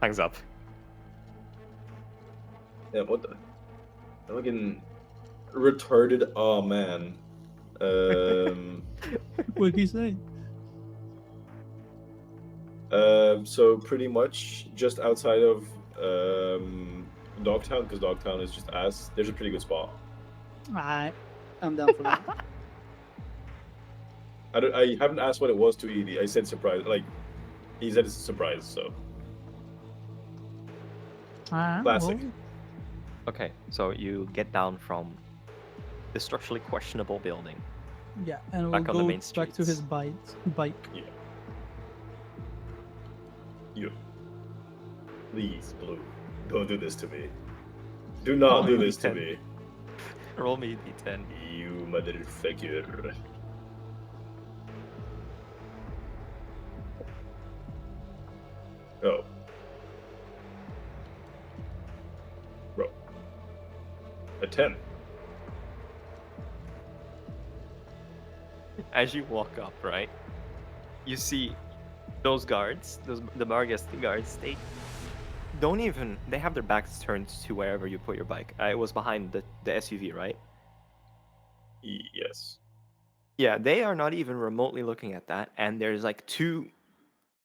Hangs up. Yeah, what the? Fucking retarded. Oh man. What did he say? So pretty much just outside of Dogtown, because Dogtown is just ass. There's a pretty good spot. Alright, I'm down for that. I haven't asked what it was to Edie. I said surprise. Like he said it's a surprise. So Alright, classic. well, Okay, so you get down from the structurally questionable building. yeah, and we'll Back on the go main back to his streets. bike. Yeah. You. Please, Blue. Don't do this to me. Do not do this to me. Roll me d10. You motherfucker. Oh. Bro. A 10. As you walk up, right, you see those guards, the Margus guards. They have their backs turned to wherever you put your bike. It was behind the SUV, right? Yes. Yeah, they are not even remotely looking at that, and there's like two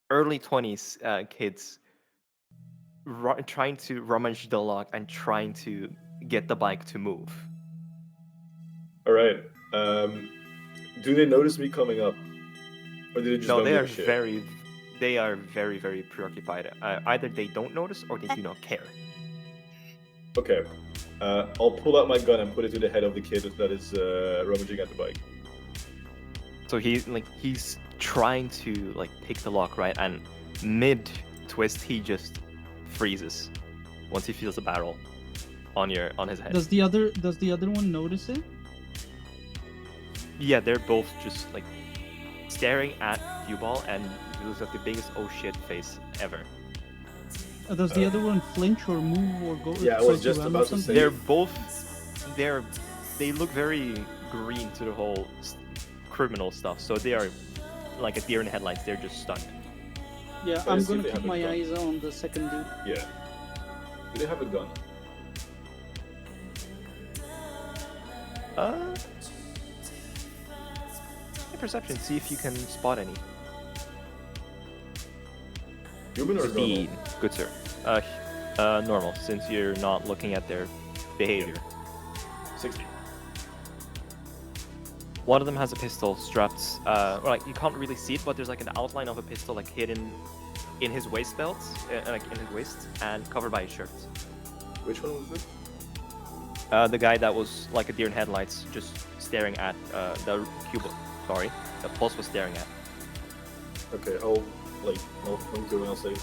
early 20s kids trying to rummage the lock and trying to get the bike to move. All right. Do they notice me coming up, or do they just No, don't they give are a shit? very, very preoccupied. Either they don't notice or they do not care. Okay. I'll pull out my gun and put it to the head of the kid that is rummaging at the bike. So he's trying to like pick the lock, right? And mid twist he just freezes once he feels the barrel on his head. Does the other one notice it? Yeah, they're both just like staring at QBall, and he looks like the biggest oh shit face ever. Does the other one flinch or move or go? Yeah, I try was just run or about to something? say- They look very green to the whole criminal stuff. So they are like a deer in headlights. They're just stunned. Yeah, Let's I'm see if gonna they keep have a my gun. eyes on the second dude. Yeah. Do they have a gun? Perception. See if you can spot any. Human or normal? Speed, good sir. Normal, since you're not looking at their behavior. 60. One of them has a pistol strapped, like you can't really see it, but there's like an outline of a pistol like hidden in his waist belt, like in his waist, and covered by his shirt. Which one was this? The guy that was like a deer in headlights, just staring at the cube. Sorry, the Pulse was staring at. Okay, I'll point to it and I'll say,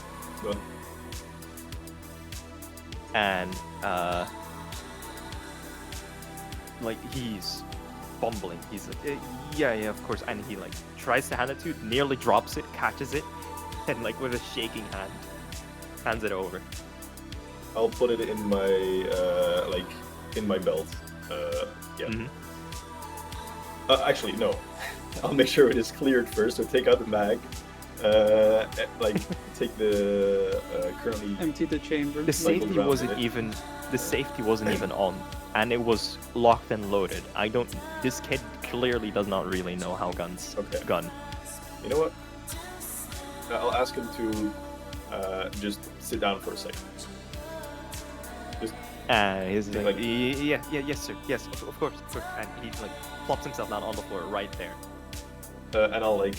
gun. And like he's fumbling. He's like, yeah, of course. And he like tries to hand it to you, nearly drops it, catches it, and like with a shaking hand, hands it over. I'll put it in my in my belt. Yeah. Mhm. Actually, no. I'll make sure it is cleared first. So take out the mag. Take the currently. Empty the chamber. The safety around wasn't it. even. The safety wasn't even on, and it was locked and loaded. This kid clearly does not really know how guns Okay. gun. You know what? I'll ask him to just sit down for a second. Just And he's like, Like- yes, sir, yes, of course. And he like plops himself down on the floor right there. and I'll like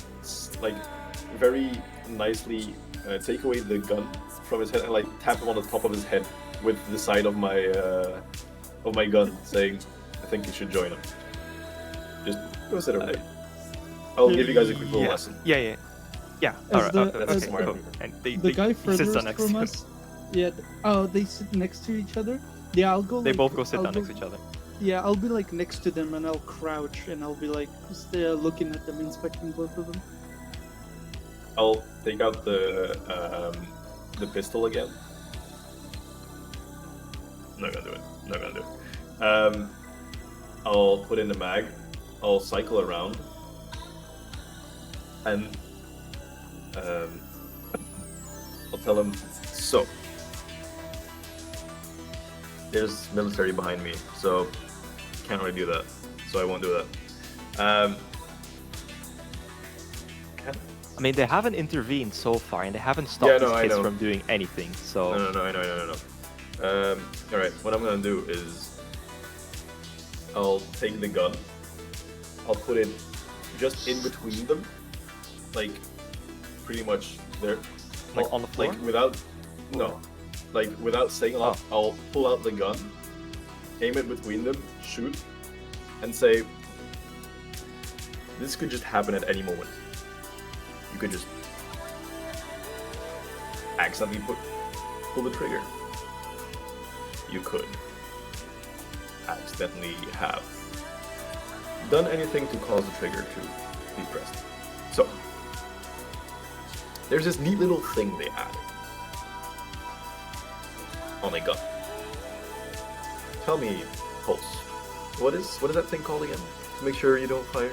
very nicely take away the gun from his head and like tap him on the top of his head with the side of my gun, saying, "I think you should join him." Just go sit over. I'll give you guys a quick little lesson. Yeah. As All right, the- that's as smart. the- And The guy he sits furthest down next to from him. us. Yeah. Oh, they sit next to each other. Yeah, I'll go. They like, both go sit I'll down go- next to each other. Yeah, I'll be like next to them and I'll crouch and I'll be like just there looking at them, inspecting both of them. I'll take out the pistol again. Not gonna do it. I'll put in the mag. I'll cycle around and I'll tell him, so there's military behind me, so can't really do that. So I won't do that. I mean, they haven't intervened so far, and they haven't stopped these kids from doing anything. So No, I know. All right, what I'm gonna do is I'll take the gun. I'll put it just in between them, like pretty much there, like on the floor. Like without saying a lot. I'll pull out the gun, aim it between them, shoot, and say, "This could just happen at any moment. You could just accidentally pull the trigger. You could accidentally have done anything to cause the trigger to be pressed. So, there's this neat little thing they added on a gun. Tell me, Pulse, what is that thing called again? To make sure you don't fire?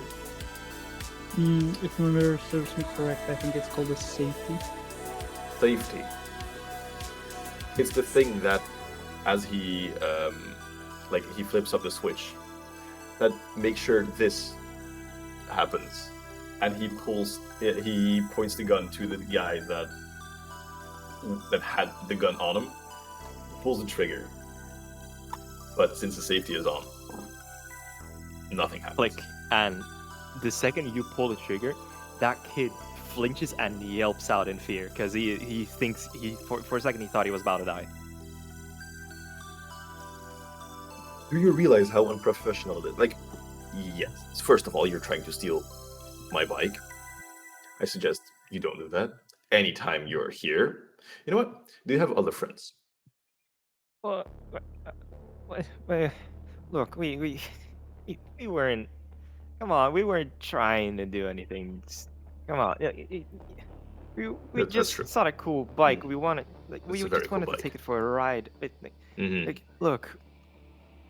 If memory serves me correct, I think it's called a safety. Safety. It's the thing that, as he flips up the switch, that makes sure this happens, and he points the gun to the guy that had the gun on him, pulls the trigger, but since the safety is on, nothing happens. Click, and the second you pull the trigger, that kid flinches and yelps out in fear because he thinks for a second he thought he was about to die. Do you realize how unprofessional it is? Like, yes, first of all, you're trying to steal my bike. I suggest you don't do that anytime you're here. You know what? Do you have other friends? Well, look, we weren't. Come on, we weren't trying to do anything. Come on, we just saw a cool bike. We wanted, we just wanted to take it for a ride. Look,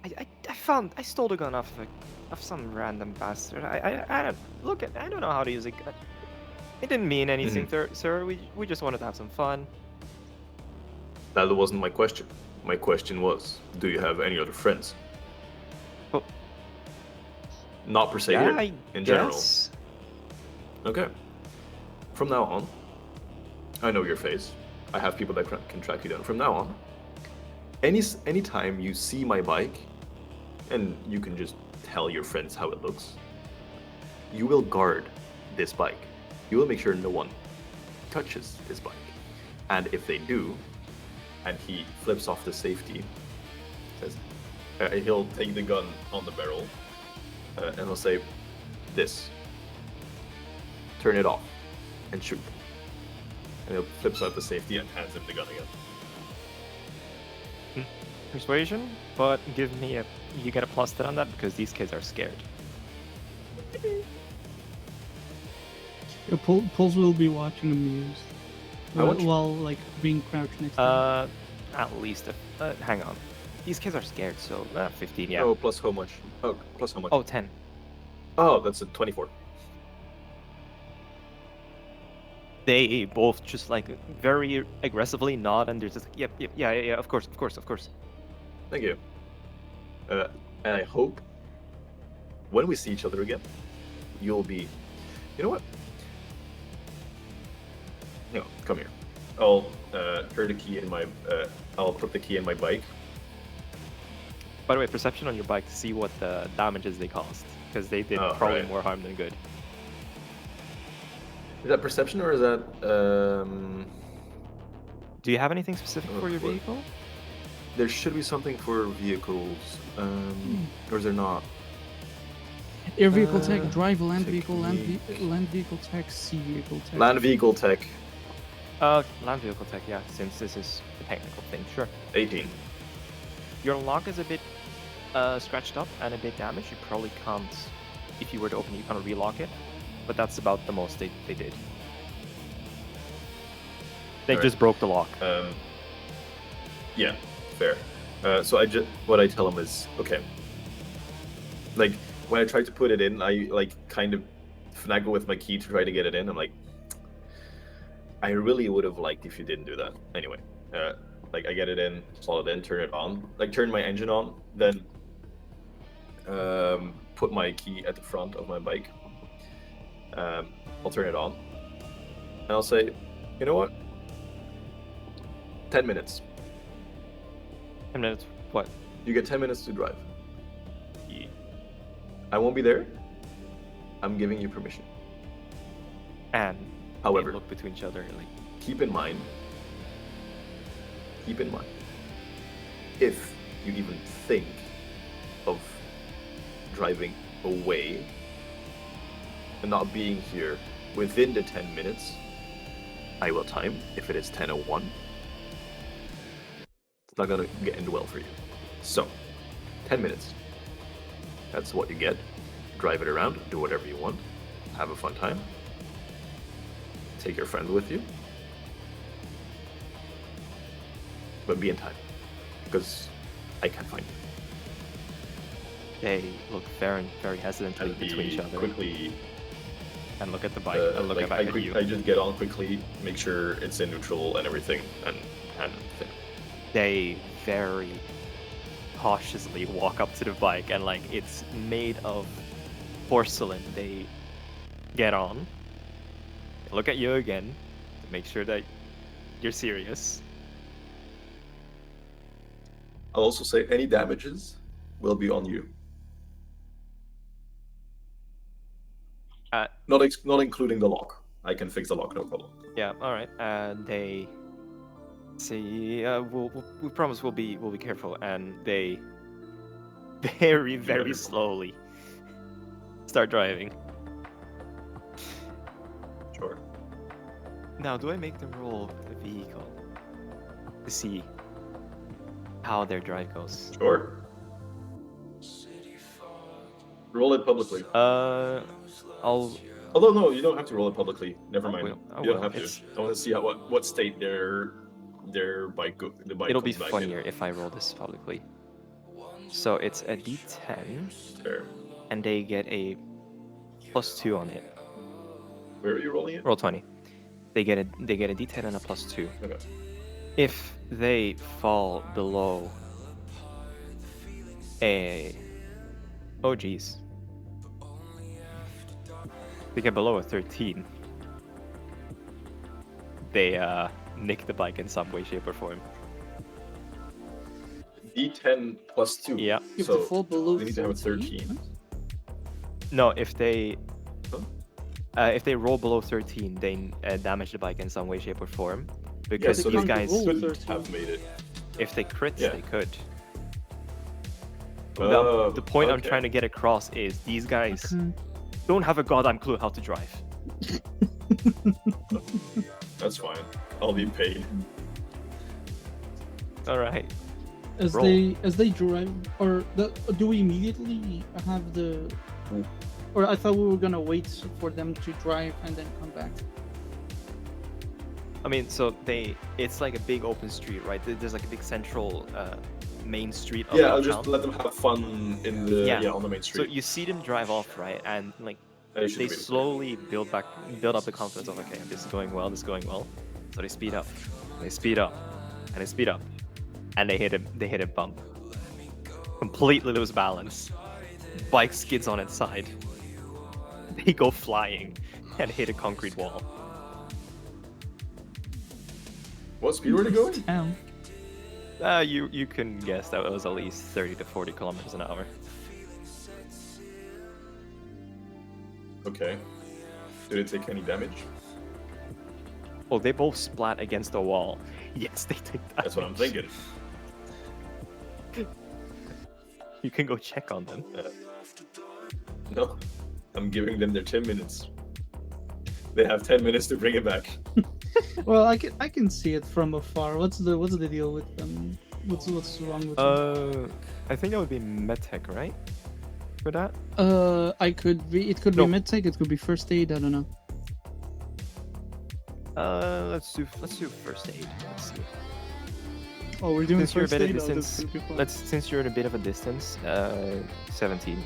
I stole the gun off some random bastard. I don't know how to use a gun. It didn't mean anything, sir. We just wanted to have some fun. That wasn't my question. My question was, do you have any other friends? Well, not per se here, in general. Okay. From now on, I know your face. I have people that can track you down. From now on, anytime you see my bike, and you can just tell your friends how it looks, you will guard this bike. You will make sure no one touches this bike. And if they do, and he flips off the safety, says, he'll take the gun on the barrel, and he'll say, this. Turn it off, and shoot. And he'll flips off the safety and hands him the gun again. Persuasion, but you get a +10 on that because these kids are scared. Pulse will be watching amused while like being crouched next to him. At least hang on. These kids are scared, so 15, yeah. Oh, plus how much? Oh, plus how much? Oh, 10. Oh, that's a 24. They both just like very aggressively nod, and they're just like, yep, yeah, of course. Thank you. And I hope when we see each other again, you'll be, you know what? No, come here. I'll turn the key in my. I'll put the key in my bike. By the way, perception on your bike to see what the damages they caused, because they did probably more harm than good. Is that perception or is that? Do you have anything specific for your vehicle? There should be something for vehicles, or is there not? Air vehicle tech, drive land vehicle, land vehicle tech, sea vehicle tech. Land vehicle tech. Land vehicle tech, yeah, since this is a technical thing, sure. 18. Your lock is a bit scratched up and a bit damaged. You probably can't, if you were to open it, you can't relock it. But that's about the most they did. They just broke the lock. Yeah, fair. So what I tell them is, okay. Like when I tried to put it in, I like kind of finagle with my key to try to get it in. I'm like, I really would have liked if you didn't do that. Anyway, like I get it in, slot it in, turn it on, like turn my engine on, then put my key at the front of my bike. I'll turn it on, and I'll say, you know what? 10 minutes. 10 minutes. What? You get 10 minutes to drive. I won't be there. I'm giving you permission. And However, they look between each other like. keep in mind, if you even think of driving away and not being here within the 10 minutes, I will time. If it is 10:01, it's not gonna get end well for you. So, 10 minutes. That's what you get. Drive it around, do whatever you want, have a fun time. Take your friend with you. But be in time. Because I can't find you. They look very hesitantly And between each other quickly and look at the bike and look back at you. I just get on quickly, make sure it's in neutral and everything, and hand the thing. They very cautiously walk up to the bike and like it's made of porcelain. They get on, look at you again to make sure that you're serious. I'll also say any damages will be on you. Not including the lock. I can fix the lock, no problem. Yeah, all right. They say, we promise we'll be careful, and they very slowly start driving. Sure. Now, do I make them roll the vehicle to see how their drive goes? Sure. Roll it publicly. I'll. Although no, you don't have to roll it publicly. Never mind. I You don't will. have to. I want to see what state their bike the bike. It'll be comes back funnier in. if I roll this publicly. So it's a D10, Fair. and they get a +2 on it. Where are you rolling it? Roll 20. They get a D10 and a +2. Okay. If they fall below a... Oh, geez. They get below a 13. They nick the bike in some way, shape, or form. D10 +2. Yeah. If So they fall below they need to have a 13. No, if they... Huh? If they roll below 13, they damage the bike in some way, shape, or form. Because Yeah, so these they guys, roll. couldn't 13. have made it. if they crit, Yeah. they could. Oh, The point I'm okay. trying to get across is these guys Okay. don't have a goddamn clue how to drive. That's fine. I'll be paid. All right. As Roll. they drive, or do we immediately have the? Ooh. Or I thought we were gonna wait for them to drive and then come back. I mean, so it's like a big open street, right? There's like a big central main street of Yeah, I'll Dogtown. just let them have fun in the Yeah. on the main So street. you see them drive off, right? And like They should they be- slowly build up the confidence of, okay, this is going well, this is going well. So they speed up, they speed up, and they speed up, and they hit a bump. Completely lose balance. Bike skids on its side. They go flying and hit a concrete wall. What speed were they going? Damn. You can guess that it was at least 30 to 40 kilometers an hour. Okay. Did it take any damage? Oh, they both splat against the wall. Yes, they take that. That's what I'm thinking. You can go check on them. No, I'm giving them their 10 minutes. They have 10 minutes to bring it back. Well, I can see it from afar. What's the deal with them? What's wrong with them? I think that would be Militech, right? For that? It could be No. medtech. It could be first aid. I don't know. Let's do first aid. Let's see. Oh, we're doing Since you're a first bit of aid. Oh, that's distance, gonna be fun. since you're at a bit of a distance, 17.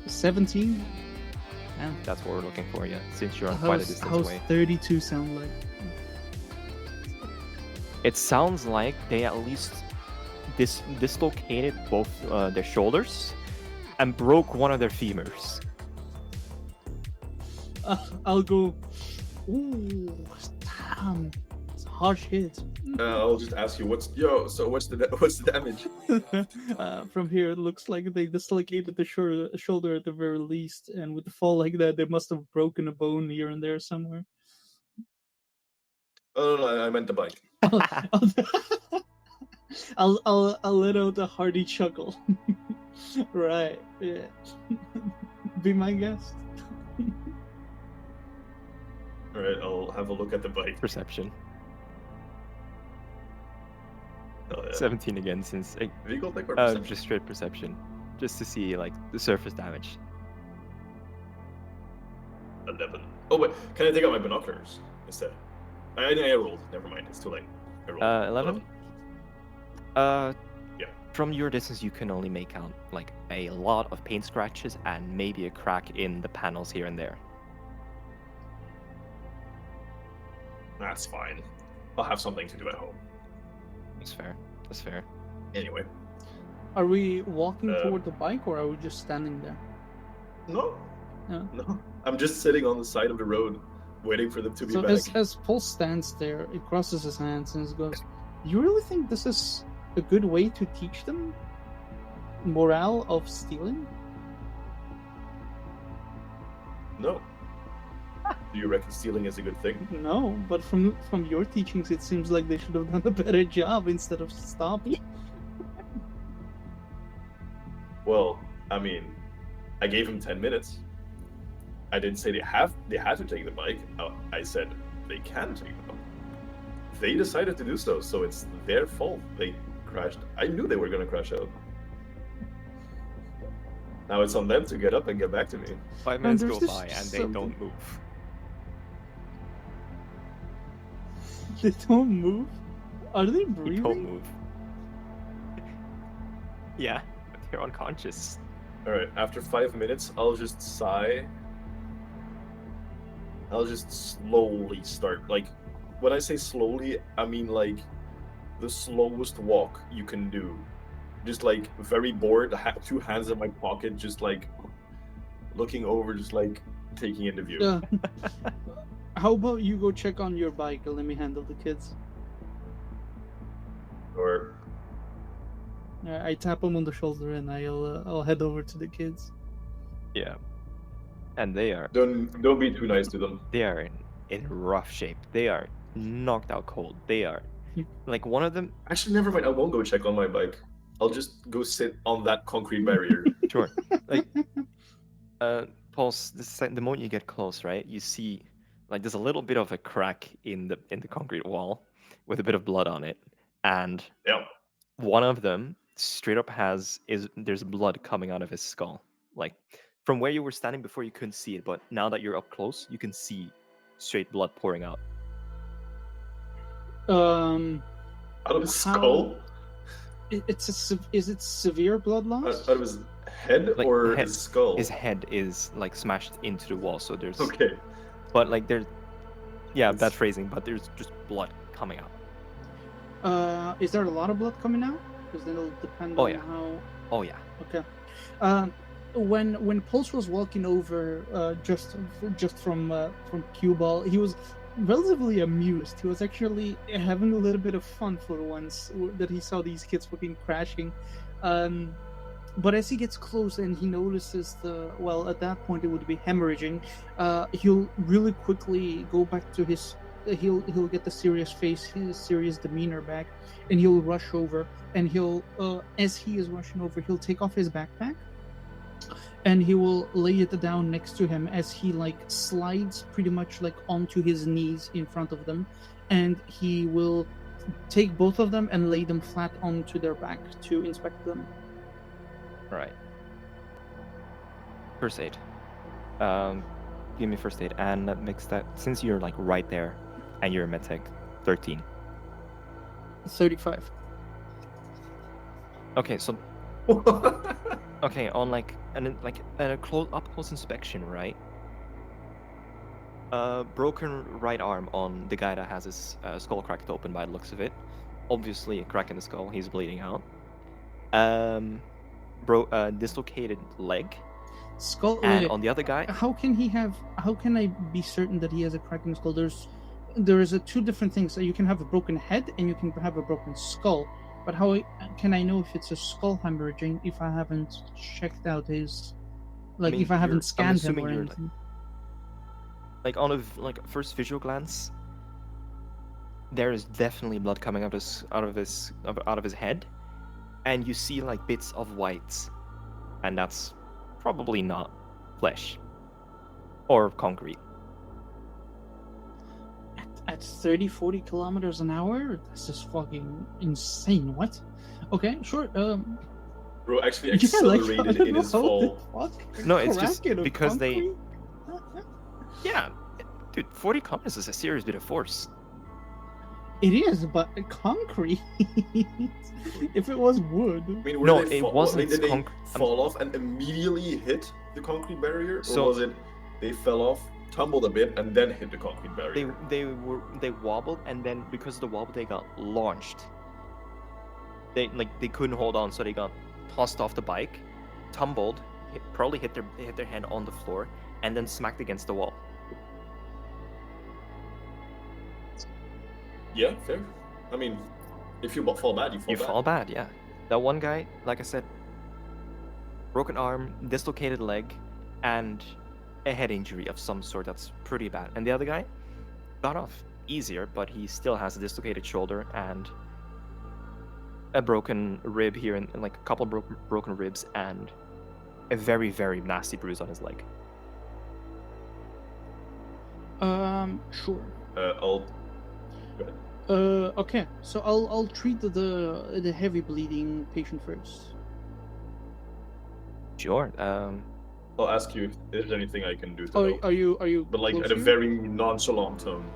17. Yeah. That's what we're looking for, yeah, since you're quite a distance How's away. 32 sound like? It sounds like they at least dislocated both their shoulders and broke one of their femurs. I'll go. Ooh, damn. It's a harsh hit. I'll just ask you, what's the damage? From here, it looks like they dislocated the shoulder at the very least, and with the fall like that, they must have broken a bone here and there somewhere. Oh no, I meant the bike. I'll let out a hearty chuckle. Right, yeah. Be my guest. All right, I'll have a look at the bike. Perception. Oh, yeah. 17 again, since Vehicle tech or perception? just straight perception, just to see like the surface damage. 11. Oh wait, can I take out my binoculars instead? I rolled. Never mind, it's too late. I rolled 11. Yeah. From your distance, you can only make out like a lot of paint scratches and maybe a crack in the panels here and there. That's fine. I'll have something to do at home. That's fair. That's fair. Anyway. Are we walking toward the bike, or are we just standing there? No. No. No. I'm just sitting on the side of the road, waiting for them to be So back. as Paul stands there, he crosses his hands and goes, "You really think this is a good way to teach them morale of stealing?" No. Do you reckon stealing is a good thing? No, but from your teachings, it seems like they should have done a better job instead of stopping. Well, I mean, I gave them 10 minutes. I didn't say they had to take the bike. I said they can take the bike. They decided to do so, so it's their fault. They crashed. I knew they were going to crash out. Now it's on them to get up and get back to me. 5 minutes there's go just by and they something- don't move. They don't move? Are they They breathing? don't move. Yeah, they're unconscious. All right, after 5 minutes, I'll just sigh. I'll just slowly start. Like, when I say slowly, I mean like the slowest walk you can do. Just like very bored, two hands in my pocket, just like looking over, just like taking in the view. Yeah. How about you go check on your bike and let me handle the kids? Or I tap him on the shoulder and I'll head over to the kids. Yeah. And they are don't be too nice to them. in rough shape. They are knocked out cold. They are like one of them. Actually, never mind. I won't go check on my bike. I'll just go sit on that concrete barrier. Sure. Like Pulse, the moment you get close, right, you see like there's a little bit of a crack in the concrete wall with a bit of blood on it, and Yeah. one of them straight up there's blood coming out of his skull. Like from where you were standing before, you couldn't see it, but now that you're up close, you can see straight blood pouring out. Um, Out of his How- skull? is it severe blood loss? Out of his head Like, or head. his skull? His head is like smashed into the wall, so there's Okay. but like there's yeah, It's- bad phrasing, but there's just blood coming out. Is there a lot of blood coming out? Because then it'll depend Oh, on yeah. how. Oh yeah. Okay. When Pulse was walking over, just from QBall, he was relatively amused. He was actually having a little bit of fun for once that he saw these kids fucking crashing. But as he gets close and he notices at that point it would be hemorrhaging, he'll really quickly go back to his. He'll get the serious face, his serious demeanor back, and he'll rush over. And he'll, as he is rushing over, he'll take off his backpack, and he will lay it down next to him as he like slides pretty much like onto his knees in front of them, and he will take both of them and lay them flat onto their back to inspect them. Right. First aid. Give me first aid, and that makes that since you're like right there, and you're a Militech, 13. 35. Okay, so okay on like and then like at a up close inspection, right? Broken right arm on the guy that has his skull cracked open by the looks of it. Obviously, a crack in the skull. He's bleeding out. Dislocated leg. Skull. And on the other guy, How can he have? How can I be certain that he has a crack in the skull? There is two different things. So you can have a broken head and you can have a broken skull. But how can I know if it's a skull hemorrhaging if I haven't checked out his, like, if I haven't scanned him or anything? Like on a first visual glance, there is definitely blood coming out of his head, and you see like bits of white, and that's probably not flesh or concrete. At 30, 40 kilometers an hour? That's just fucking insane. What? Okay, sure. Bro actually accelerated in his fall. No, it's just because they. Yeah, dude, 40 kilometers is a serious bit of force. It is, but concrete. If it was wood. I mean, no, it wasn't. Did they fall off and immediately hit the concrete barrier, or was it they fell off, tumbled a bit, and then hit the concrete barrier? They wobbled, and then because of the wobble, they got launched. They couldn't hold on, so they got tossed off the bike, tumbled, probably hit their head on the floor, and then smacked against the wall. Yeah, fair. I mean, if you fall bad, you fall bad. Yeah. That one guy, like I said, broken arm, dislocated leg, and a head injury of some sort that's pretty bad. And the other guy got off easier, but he still has a dislocated shoulder and a broken rib here, and like a couple broken ribs, and a very, very nasty bruise on his leg. Sure. Okay, so I'll treat the heavy bleeding patient first. Sure. I'll ask you if there's anything I can do to help. Are you? But like at a very nonchalant tone.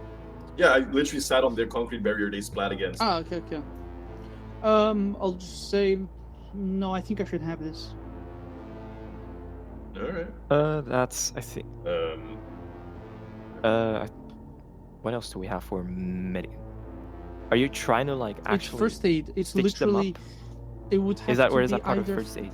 Yeah, I literally sat on their concrete barrier they splat against. Okay. I'll just say, no, I think I should have this. Alright. That's, I think. What else do we have for Are you trying to like actually? It's first aid. It's stitch literally. them up? It would have Is that to where is be that part of either first aid?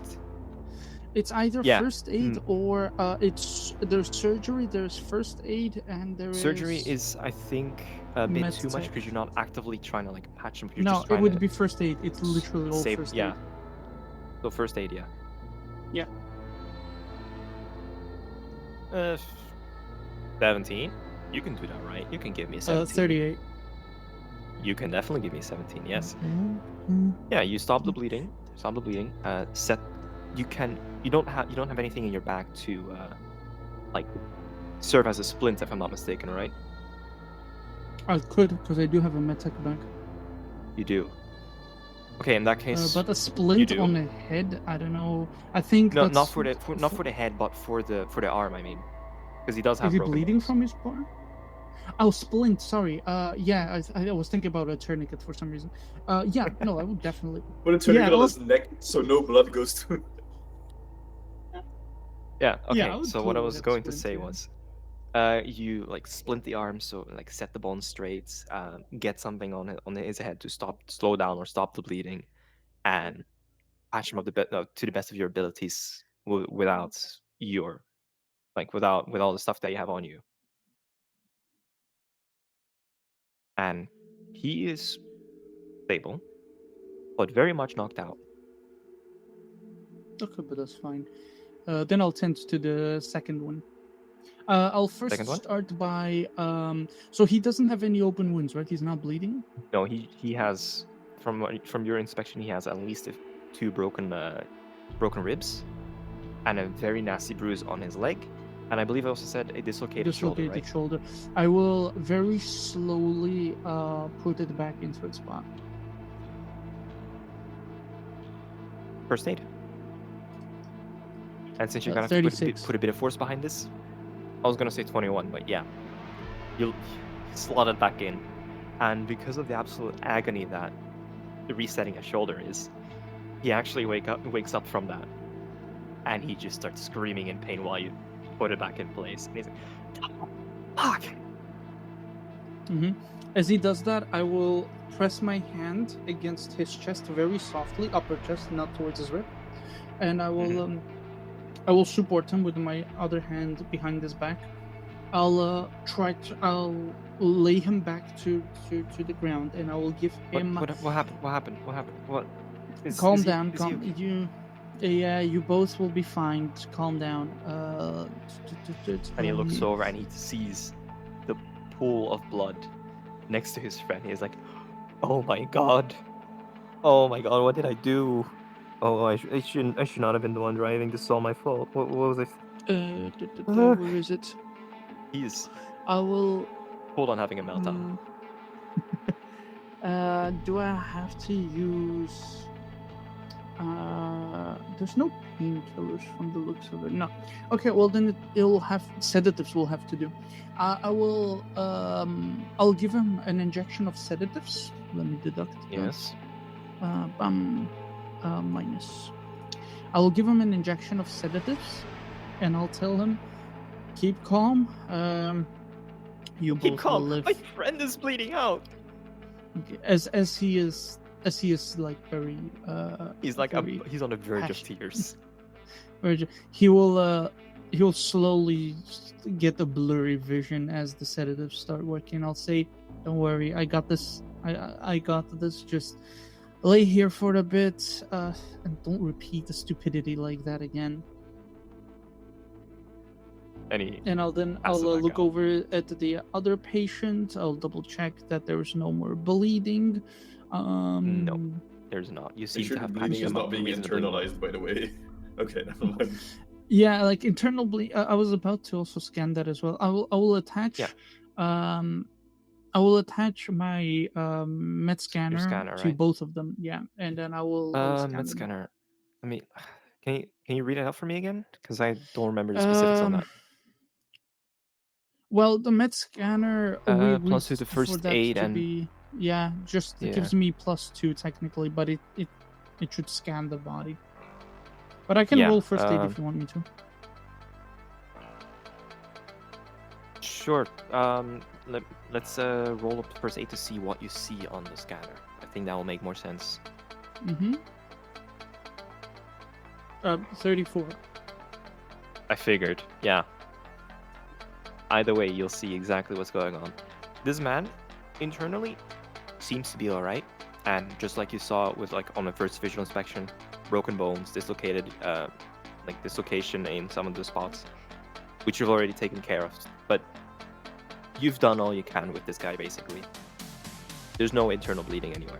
It's either Yeah. first aid or there's surgery, there's first aid, and Surgery is, I think, a bit too much Militech. because you're not actively trying to like patch them. You're No, just it trying would to be first aid. It's literally all save. first Yeah. aid. So first aid, yeah. Yeah. 17. You can do that, right? You can give me a 17. 38. You can definitely give me 17. Yes. Mm-hmm. Yeah. You stop the bleeding. Stop the bleeding. You don't have anything in your back to like serve as a splint, if I'm not mistaken, right? I could, because I do have a medtech bag. You do. Okay, in that case. But a splint do? on the head, I don't know. I think No, that's... not for the head, but for the arm. I mean, because he does have. Is he broken bleeding bones. from his arm? Oh, splint. Sorry. Yeah, I was thinking about a tourniquet for some reason. Yeah, no, I would definitely. Put a tourniquet on his neck so no blood goes to. Yeah. Okay. Yeah, So what I totally was have going to splint, say yeah. was, you like splint the arm, so like set the bone straight, get something on his head to slow down or stop the bleeding, and patch him up to the best of your abilities without with all the stuff that you have on you. And he is stable, but very much knocked out. Okay, but that's fine. Then I'll tend to the second one. I'll first Second one? start by so he doesn't have any open wounds, right? He's not bleeding. No, he has from your inspection, he has at least 2 broken ribs, and a very nasty bruise on his leg, and I believe I also said a dislocated shoulder. Right? I will very slowly put it back into its spot. First aid. And since you're gonna have to put a bit of force behind this, I was gonna say 21, but yeah, you'll slot it back in, and because of the absolute agony that resetting a shoulder is, he actually wakes up from that, and he just starts screaming in pain while you put it back in place. And he's like, Fuck. As he does that, I will press my hand against his chest very softly, upper chest, not towards his rib, and I will support him with my other hand behind his back. I'll I'll lay him back to the ground, and I will give him. What happened? What happened? What happened? What? Calm down. Yeah, you both will be fine. Calm down. And he looks over and he sees the pool of blood next to his friend. He's like, "Oh my god! Oh my god! What did I do? Oh, I should not have been the one driving. This is all my fault. What was I?" Where is it? He's I will. hold on having a meltdown. Do I have to use? There's no painkillers from the looks of it. No. Okay, well then it'll have sedatives. Will have to do. I will. I'll give him an injection of sedatives. Let me deduct. Yes. Minus. I will give him an injection of sedatives, and I'll tell him, keep calm. You both Keep calm. will live. My friend is bleeding out. Okay, as he is like very He's like very he's on the verge of passionate. tears. He'll slowly get a blurry vision as the sedatives start working. I'll say, don't worry, I got this. I got this. Just lay here for a bit, and don't repeat the stupidity like that again. And I'll look over at the other patient. I'll double check that there's no more bleeding. No, there's not. You seem to have bleeding is not being internalized, by the way. Okay, never mind. Yeah, like internal bleed. I was about to also scan that as well. I will attach. Yeah. I will attach my med scanner to right? both of them. Yeah, and then I will. Scan med them. scanner. I mean, can you read it out for me again? Because I don't remember the specifics on that. Well, the med scanner plus to the first aid and it gives me +2 technically, but it should scan the body. But I can roll first aid if you want me to. Sure. Let's roll up first aid to see what you see on the scanner. I think that will make more sense. 34. I figured. Yeah. Either way, you'll see exactly what's going on. This man, internally, seems to be alright. And just like you saw with on the first visual inspection, broken bones, dislocated, dislocation in some of the spots, which you've already taken care of. But you've done all you can with this guy, basically. There's no internal bleeding anywhere.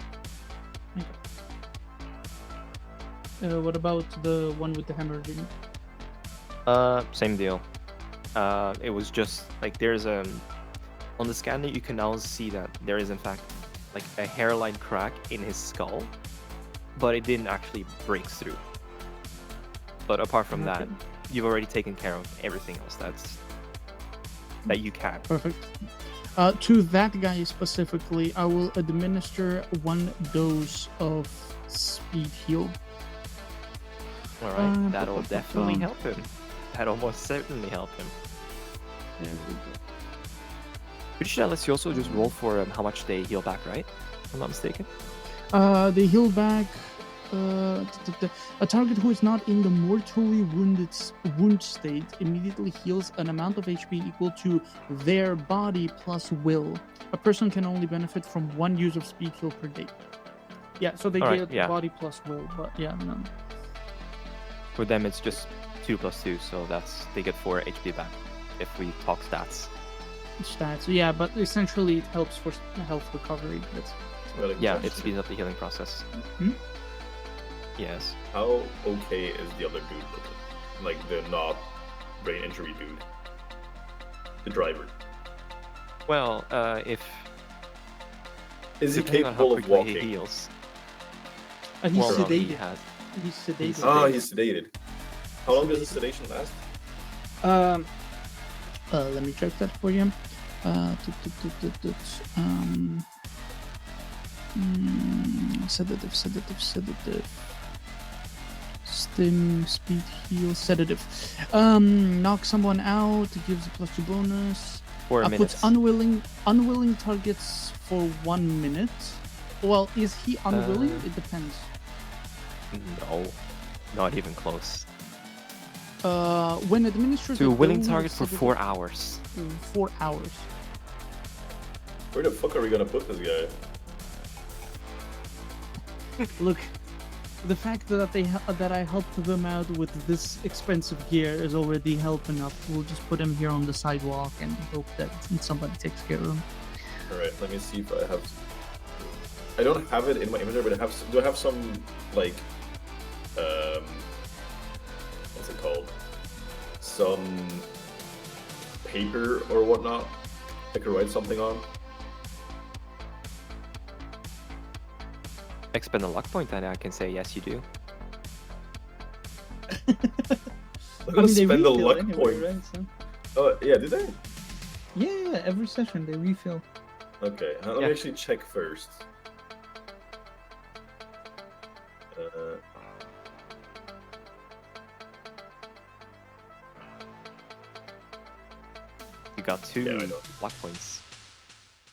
Okay. What about the one with the hemorrhaging? Same deal. It was just there's on the scanner you can now see that there is in fact a hairline crack in his skull, but it didn't actually break through. But apart from that, you've already taken care of everything else that you can. Perfect. To that guy specifically, I will administer 1 dose of speed heal. All right, that'll definitely help him. That'll most certainly help him. There we go. Pretty sure that lets you also just roll for how much they heal back, right? If I'm not mistaken. They heal back. A target who is not in the mortally wound state immediately heals an amount of HP equal to their body plus will. A person can only benefit from 1 use of speed heal per day. Yeah, so they get body plus will, but no. For them, it's just 2 + 2, so they get 4 HP back. If we talk stats, yeah, but essentially it helps for health recovery. It speeds up the healing process. Yes. How okay is the other dude looking? The not brain injury dude, the driver. Well, if is he capable of walking? He heals. He's sedated. He's sedated. Oh, he's sedated. How long does the sedation last? Let me check that for you. Sedative. Stim, speed heal, sedative. Knock someone out, gives a +2 bonus. 4 Puts minutes. unwilling targets for 1 minute. Well, is he unwilling? It depends. No, not even close. When administered To a the willing dose target for of 4 hours. 4 hours. Where the fuck are we gonna put this guy? Look, the fact that that I helped them out with this expensive gear is already help enough. We'll just put him here on the sidewalk and hope that somebody takes care of him. Alright, let me see if I have... I don't have it in my inventory, but do I have some, like... what's it called? Some... paper or whatnot I could write something on? Expend a luck point, and I can say yes, you do. I'm gonna they spend a refill luck anyway, point. right? So... Oh, yeah, did they? Yeah, every session they refill. Okay, let me actually check first. You got 2 Yeah, I know. luck points.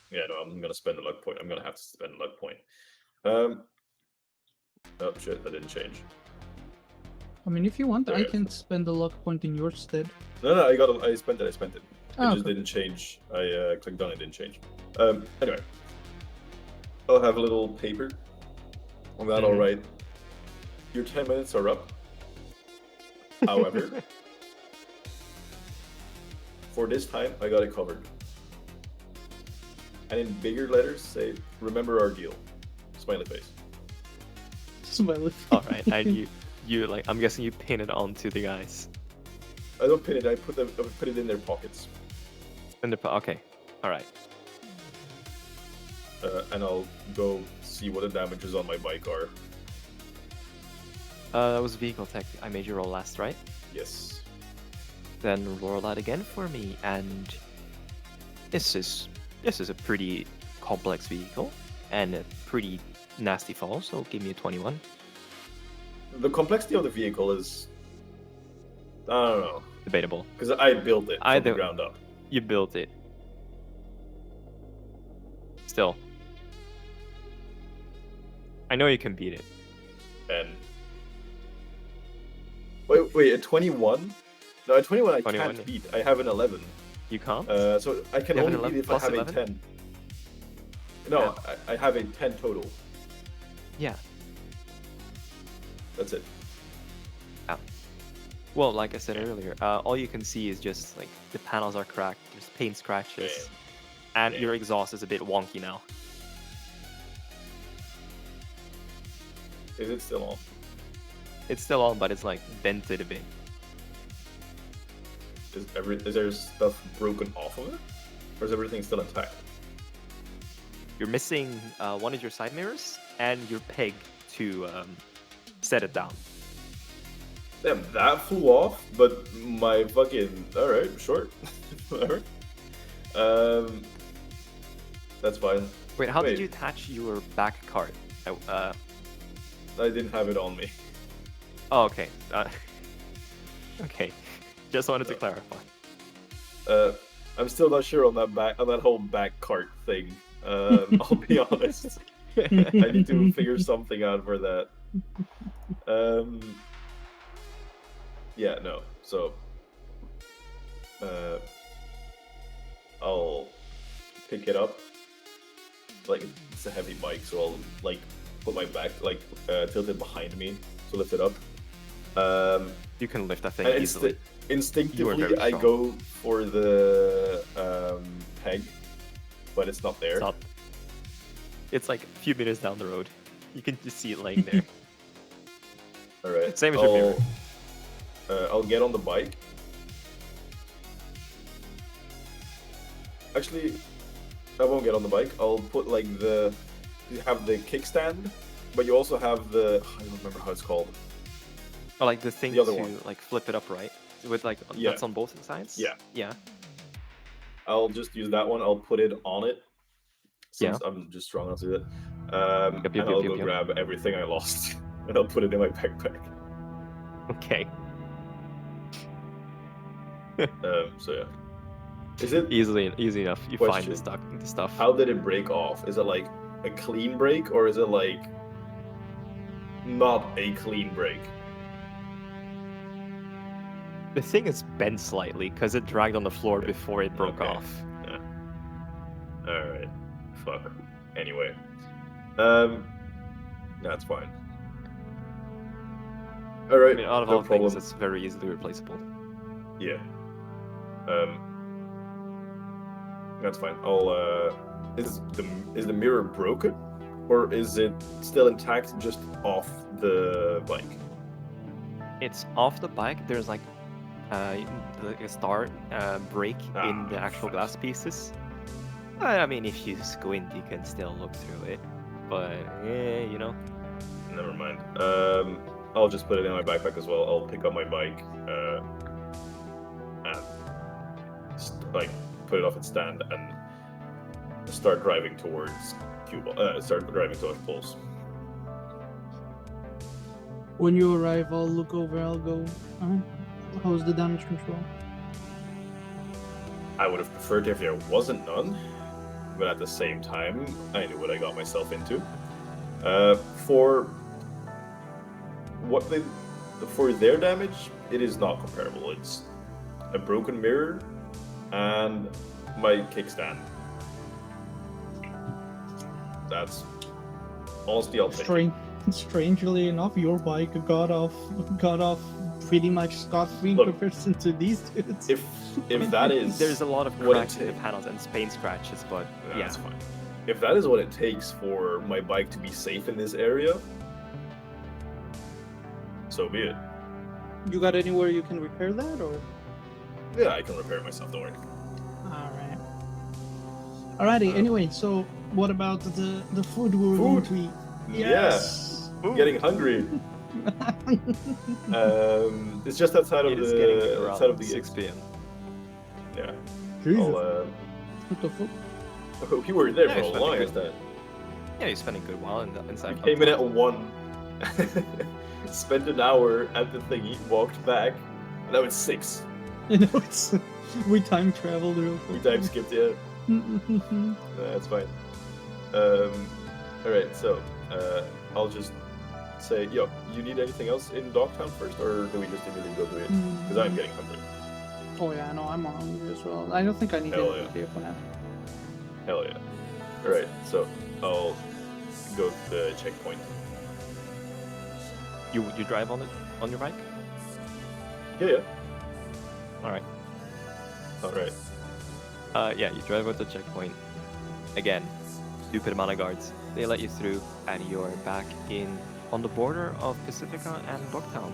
Yeah, no, I'm gonna spend a luck point. I'm gonna have to spend a luck point. Oh shit, that didn't change. I mean, if you want, I There. can spend a luck point in your stead. No, I spent it. It Oh, just okay. didn't change. I clicked on it, didn't change. Anyway, I'll have a little paper. On that, all right. Your 10 minutes are up. However, for this time, I got it covered. And in bigger letters, say, "Remember our deal." Smiley face. Smiley. All right, and you like, I'm guessing you pin it onto the guys. I don't pin it. I put it in their pockets. Okay, all right. And I'll go see what the damages on my bike are. That was vehicle tech. I made you roll last, right? Yes. Then roll that again for me, and this is a pretty complex vehicle and a pretty nasty fall. So give me a 21. The complexity of the vehicle is, I don't know, Debatable. because I built it from the don't- ground up. You built it. Still, I know you can beat it. And wait, a 21? No, a 21 I 21, can't yeah. beat. I have an 11. You can't. So I can You have an only 11 beat it if I plus have 11? a 10. No, I have a 10 total. Yeah. That's it. Well, like I said earlier, all you can see is just like the panels are cracked. There's paint scratches, and your exhaust is a bit wonky now. Is it still on? It's still on, but it's like dented a bit. Is there stuff broken off of it? Or is everything still intact? You're missing one of your side mirrors and your peg to set it down. Damn, that flew off, but my fucking... Alright, sure. Alright. That's fine. Wait, how did you attach your back cart? I didn't have it on me. Oh, okay. Okay. Just wanted to clarify. I'm still not sure on that whole back cart thing. I'll be honest. I need to figure something out for that. Yeah, no. So, I'll pick it up. Like, it's a heavy bike, so I'll like put my back, like tilt it behind me to lift it up. You can lift that thing And easily. instinctively, very I strong. go for the peg, but it's not there. It's like a few meters down the road. You can just see it laying there. All right. Same as your mirror. I'll get on the bike. Actually, I won't get on the bike. I'll put like you have the kickstand, but you also have the, I don't remember how it's called. Or like the thing The other to one. like flip it up, right? With like Yeah. nuts on both sides? Yeah. Yeah. I'll just use that one. I'll put it on it. Yeah. I'm just strong enough to do that. Yep, And I'll yep, go yep. grab everything I lost, and I'll put it in my backpack. Okay. So yeah. Is it Easy enough. You find Question. the stuff. how did it break off? Is it like a clean break or is it like not a clean break? The thing is bent slightly because it dragged on the floor before it broke Okay. off. Yeah. All right. Fuck. Anyway, that's fine. All I right. mean, out of No all things, problem. it's very easily replaceable. Yeah. That's fine. I'll. Is the mirror broken, or is it still intact, just off the bike? It's off the bike. There's like a star break in the actual fuck. glass pieces. I mean, if you squint, you can still look through it. But you know, Never mind. I'll just put it in my backpack as well. I'll pick up my bike, and like put it off its stand and start driving towards QBall. Start driving towards Pulse. When you arrive, I'll look over. I'll go. How's the damage control? I would have preferred if there wasn't none, but at the same time, I knew what I got myself into. For their damage, it is not comparable. It's a broken mirror and my kickstand. That's honestly, I'll take it. Strangely enough, your bike got off pretty much scot-free in Look, comparison to these dudes. If that is there's a lot of what it cracks in the takes, panels and paint scratches, but yeah, that's fine. If that is what it takes for my bike to be safe in this area, so be it. You got anywhere you can repair that, or? Yeah, I can repair myself. Don't worry. Alright. Alrighty, anyway, so what about the food we were going to eat? Yes! Yeah, getting hungry. It's just outside of it is getting the around outside of the 6 gate. p.m. Yeah. Jesus. I'll, What the fuck? we were there Yeah, for it's a been a long good- time. Yeah, you spent a good while inside. We came in at 1. Spent an hour at the thingy, walked back, and now it's 6. You know, we time traveled real We quick. time skipped it. That's fine. Alright, so I'll just say, yo, you need anything else in Dogtown first, or do we just immediately go to it? Because I'm getting hungry. Oh yeah, no, I'm hungry as well. I don't think I need Hell any yeah. idea for now. Hell yeah. Alright, so I'll go to the checkpoint. You drive on your bike? Yeah. All right. Alright. Yeah, you drive out the checkpoint. Again, stupid amount of guards. They let you through, and you're back on the border of Pacifica and Dogtown.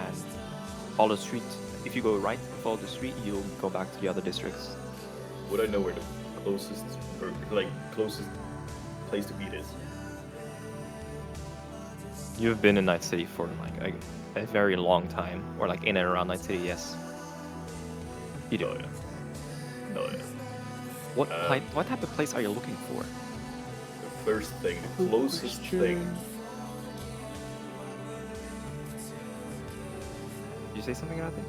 And follow the street. If you go right, follow the street, you'll go back to the other districts. Would I know where the closest place to eat is? You've been in Night City for like a very long time, or like in and around Night City, yes. You do. Hell yeah. Hell yeah. What type of place are you looking for? The first thing, the closest thing. Did you say something about that?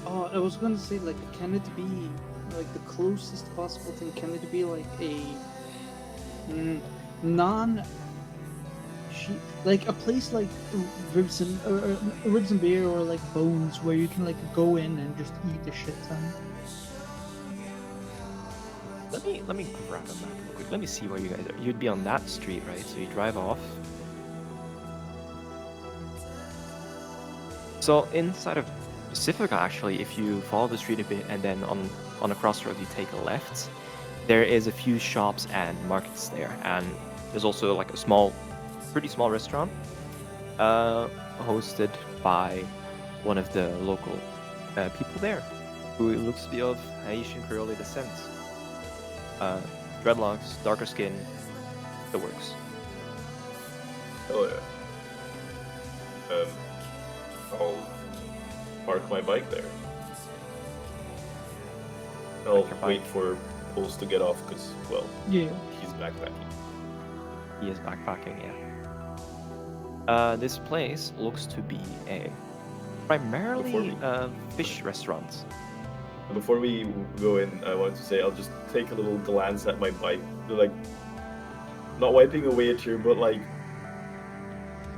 Oh, I was gonna say, like, can it be like the closest possible thing? Can it be like a like a place like Ribs and Beer, or like Bones, where you can like go in and just eat a shit ton? Let me grab a map real quick. Let me see where you guys are. You'd be on that street, right? So you drive off. So inside of Pacifica, actually, if you follow the street a bit and then on a crossroad you take a left, there is a few shops and markets there, and there's also like a pretty small restaurant, hosted by one of the local people there, who looks to be of Haitian Creole descent. Dreadlocks, darker skin, the works. Hell yeah. I'll park my bike there. I'll Park your wait bike. for Pulse to get off because, well, Yeah. he's backpacking. He is backpacking, yeah. This place looks to be a Before primarily we- fish restaurant. Before we go in, I wanted to say I'll just take a little glance at my bike, like not wiping away a tear, but like,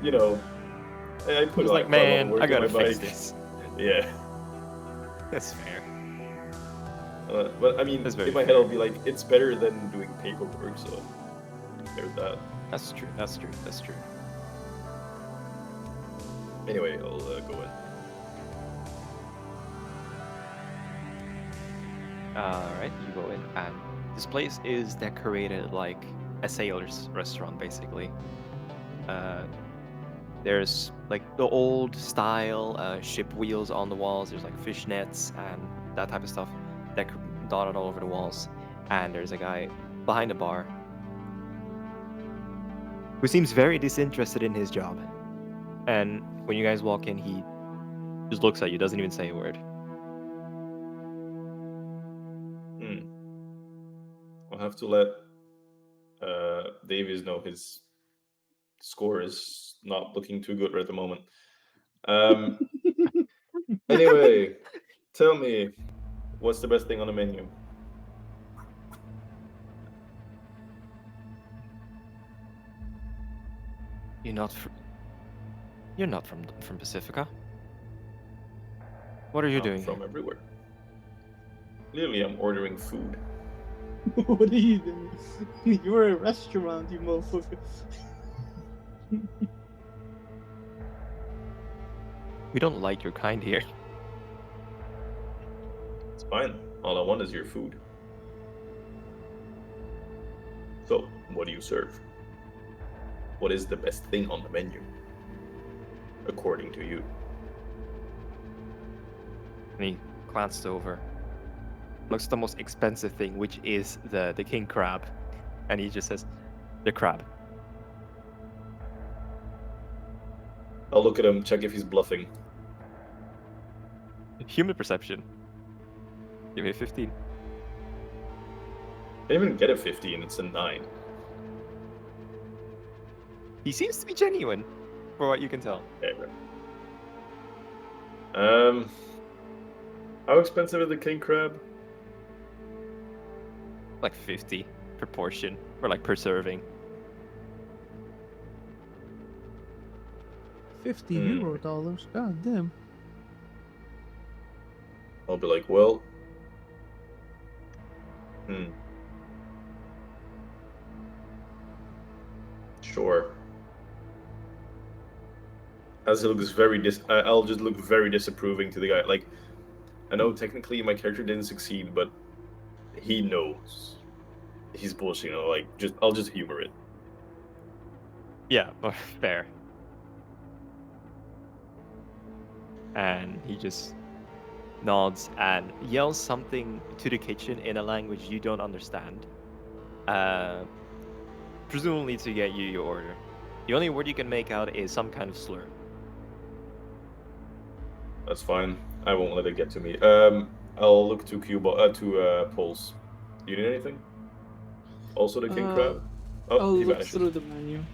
you know, I put He's like, quite a lot of man, work I in my gotta fix bike. this. Yeah, That's fair. but I mean, That's very in my head, fair. I'll be like, it's better than doing paperwork, so there's that. That's true. That's true. That's true. Anyway, I'll go in. Alright, you go in, and this place is decorated like a sailor's restaurant, basically. There's like the old style ship wheels on the walls. There's like fish nets and that type of stuff dotted all over the walls. And there's a guy behind the bar who seems very disinterested in his job. And when you guys walk in, he just looks at you, doesn't even say a word. I'll have to let Davies know his score is not looking too good right at the moment. Anyway, tell me, what's the best thing on the menu? You're not from Pacifica. What are you I'm doing from here? everywhere. Clearly, I'm ordering food. What are you doing? You're a restaurant, you motherfucker. We don't like your kind here. It's fine. All I want is your food. So, what do you serve? What is the best thing on the menu? According to you. And he glanced over. Looks at the most expensive thing, which is the king crab. And he just says, the crab. I'll look at him, check if he's bluffing. Human perception. Give me a 15. I didn't even get a 15, it's a 9. He seems to be genuine, for what you can tell. Okay. How expensive is the king crab? Like 50 per portion, or like per serving. 50 euro dollars. God damn. I'll be like, well, sure. As it looks very I'll just look very disapproving to the guy. Like, I know technically my character didn't succeed, but he knows he's bullshitting. Like, I'll just humor it. Yeah, fair. And he just nods and yells something to the kitchen in a language you don't understand. Presumably to get you your order. The only word you can make out is some kind of slur. That's fine. I won't let it get to me. I'll look to Pulse. Do you need anything? Also the king crab? Oh, I'll he look vanishes. through the menu.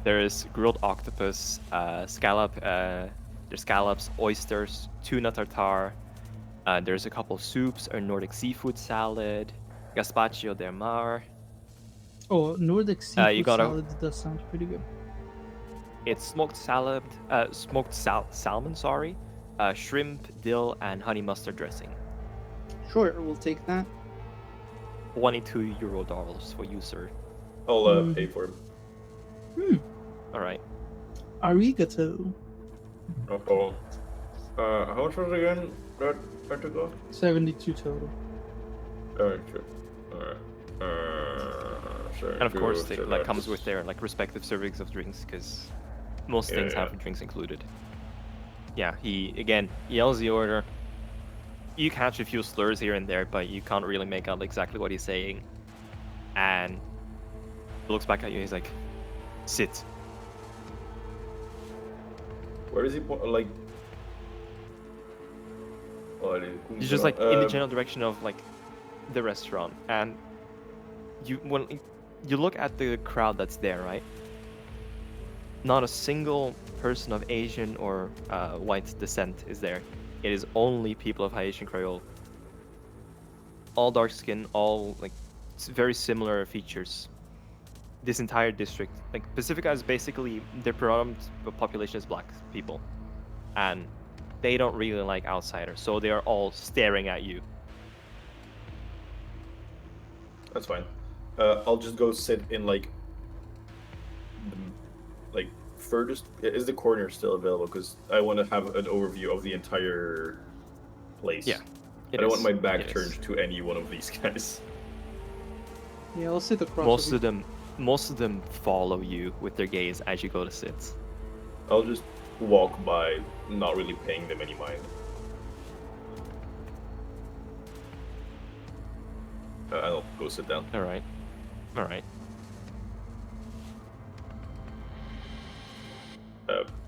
There is grilled octopus, scallop, there's scallops, oysters, tuna tartare. There's a couple soups, a Nordic seafood salad, gazpacho del mar. Oh, Nordic seafood you got a- salad does sound pretty good. It's smoked salad, salmon, sorry, shrimp, dill, and honey mustard dressing. Sure, we'll take that. 22 euro dollars for you, sir. I'll pay for him. All right. Arigato. Oh. How much was it again? That to go? 72 total. Alright, sure. Sure. And of course, they like comes with their like respective servings of drinks, because most things have drinks included. Yeah, he again yells the order. You catch a few slurs here and there, but you can't really make out exactly what he's saying. And he looks back at you. He's like, "Sit." Where is he? Like, He's just like in the general direction of like the restaurant, and when you look at the crowd that's there, right? Not a single person of Asian or white descent is there. it is only people of Haitian Creole. All dark skin, all like very similar features. This entire district, like Pacifica, is basically their predominant population is black people, and they don't really like outsiders, so they are all staring at you. That's fine. I'll just go sit in like like furthest. Is the corner still available? Because I want to have an overview of the entire place. Yeah, I don't want my back turned to any one of these guys. Yeah, I'll sit across. Most of them follow you with their gaze as you go to sit. I'll just walk by, not really paying them any mind. I'll go sit down. All right. Are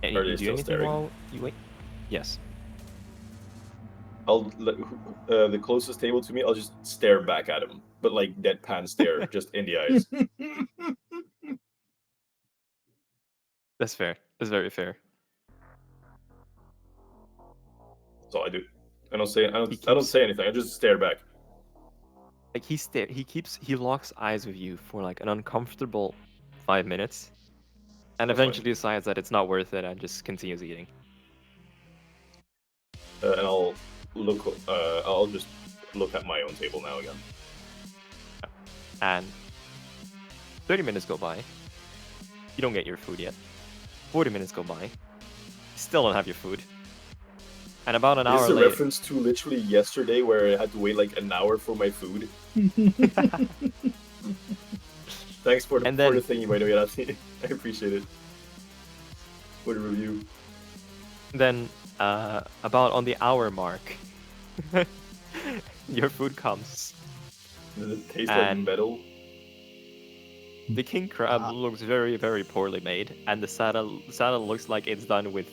And they you do still anything staring? while you wait? Yes. I'll the closest table to me. I'll just stare back at him, but like deadpan stare, just in the eyes. That's fair. That's very fair. That's all I do. I don't say anything. I just stare back. Like he locks eyes with you for like an uncomfortable 5 minutes, and That's fine. eventually decides that it's not worth it and just continues eating. And I'll look. I'll just look at my own table now again. And 30 minutes go by. You don't get your food yet. 40 minutes go by. Still don't have your food. And about an hour This is a later, reference to literally yesterday where I had to wait like an hour for my food. Thanks for the thingy, by the way. I appreciate it. For the review. Then, about on the hour mark, your food comes. Does it taste like metal? The king crab looks very, very poorly made, and the salad looks like it's done with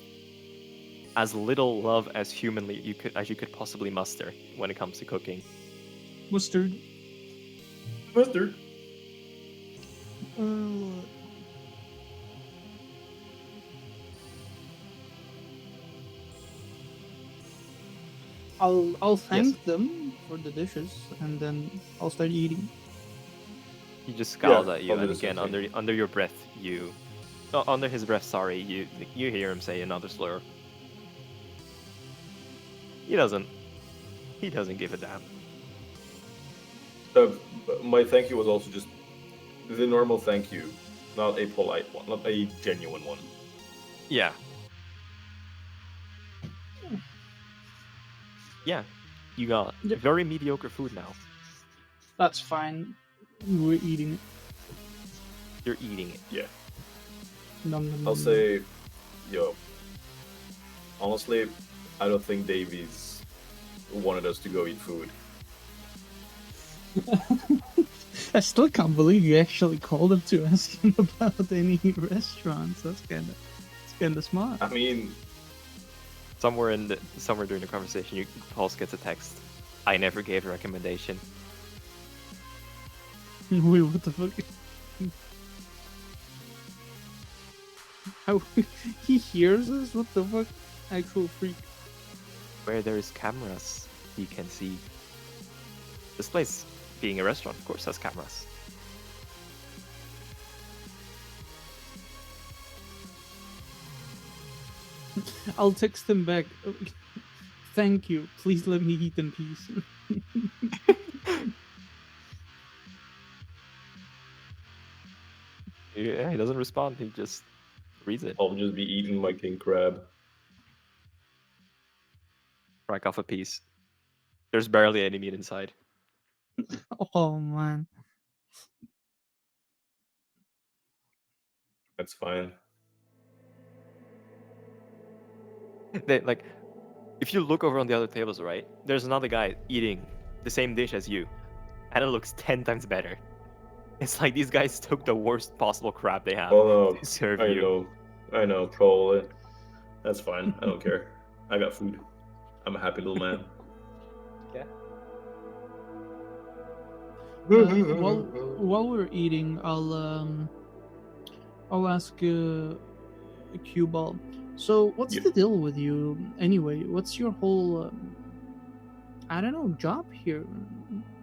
as little love as you could possibly muster when it comes to cooking. Mustard. I'll thank them for the dishes, and then I'll start eating. He just scowls at you, and again, under your breath, under his breath, sorry, you hear him say another slur. He doesn't give a damn. My thank you was also just the normal thank you, not a polite one, not a genuine one. Yeah. Yeah, you got very mediocre food now. That's fine. We're eating it. You're eating it. Yeah. Nom. I'll say, yo, honestly, I don't think Davies wanted us to go eat food. I still can't believe you actually called him to ask him about any restaurants. That's kind of smart. I mean, somewhere during the conversation, Pulse gets a text. I never gave a recommendation. Wait, what the fuck? How he hears us? What the fuck? Actual freak. Where there's cameras, he can see. This place, being a restaurant, of course, has cameras. I'll text him back. Thank you. Please let me eat in peace. Yeah, he doesn't respond. He just reads it. I'll just be eating my king crab. Crack off a piece. There's barely any meat inside. Oh man. That's fine. Like, if you look over on the other tables, right? There's another guy eating the same dish as you, and it looks 10 times better. It's like these guys took the worst possible crab they have to serve you. I know, probably. That's fine. I don't care. I got food. I'm a happy little man. Yeah. While we're eating, I'll ask QBall. So, what's Yeah. the deal with you anyway? What's your whole, I don't know, job here?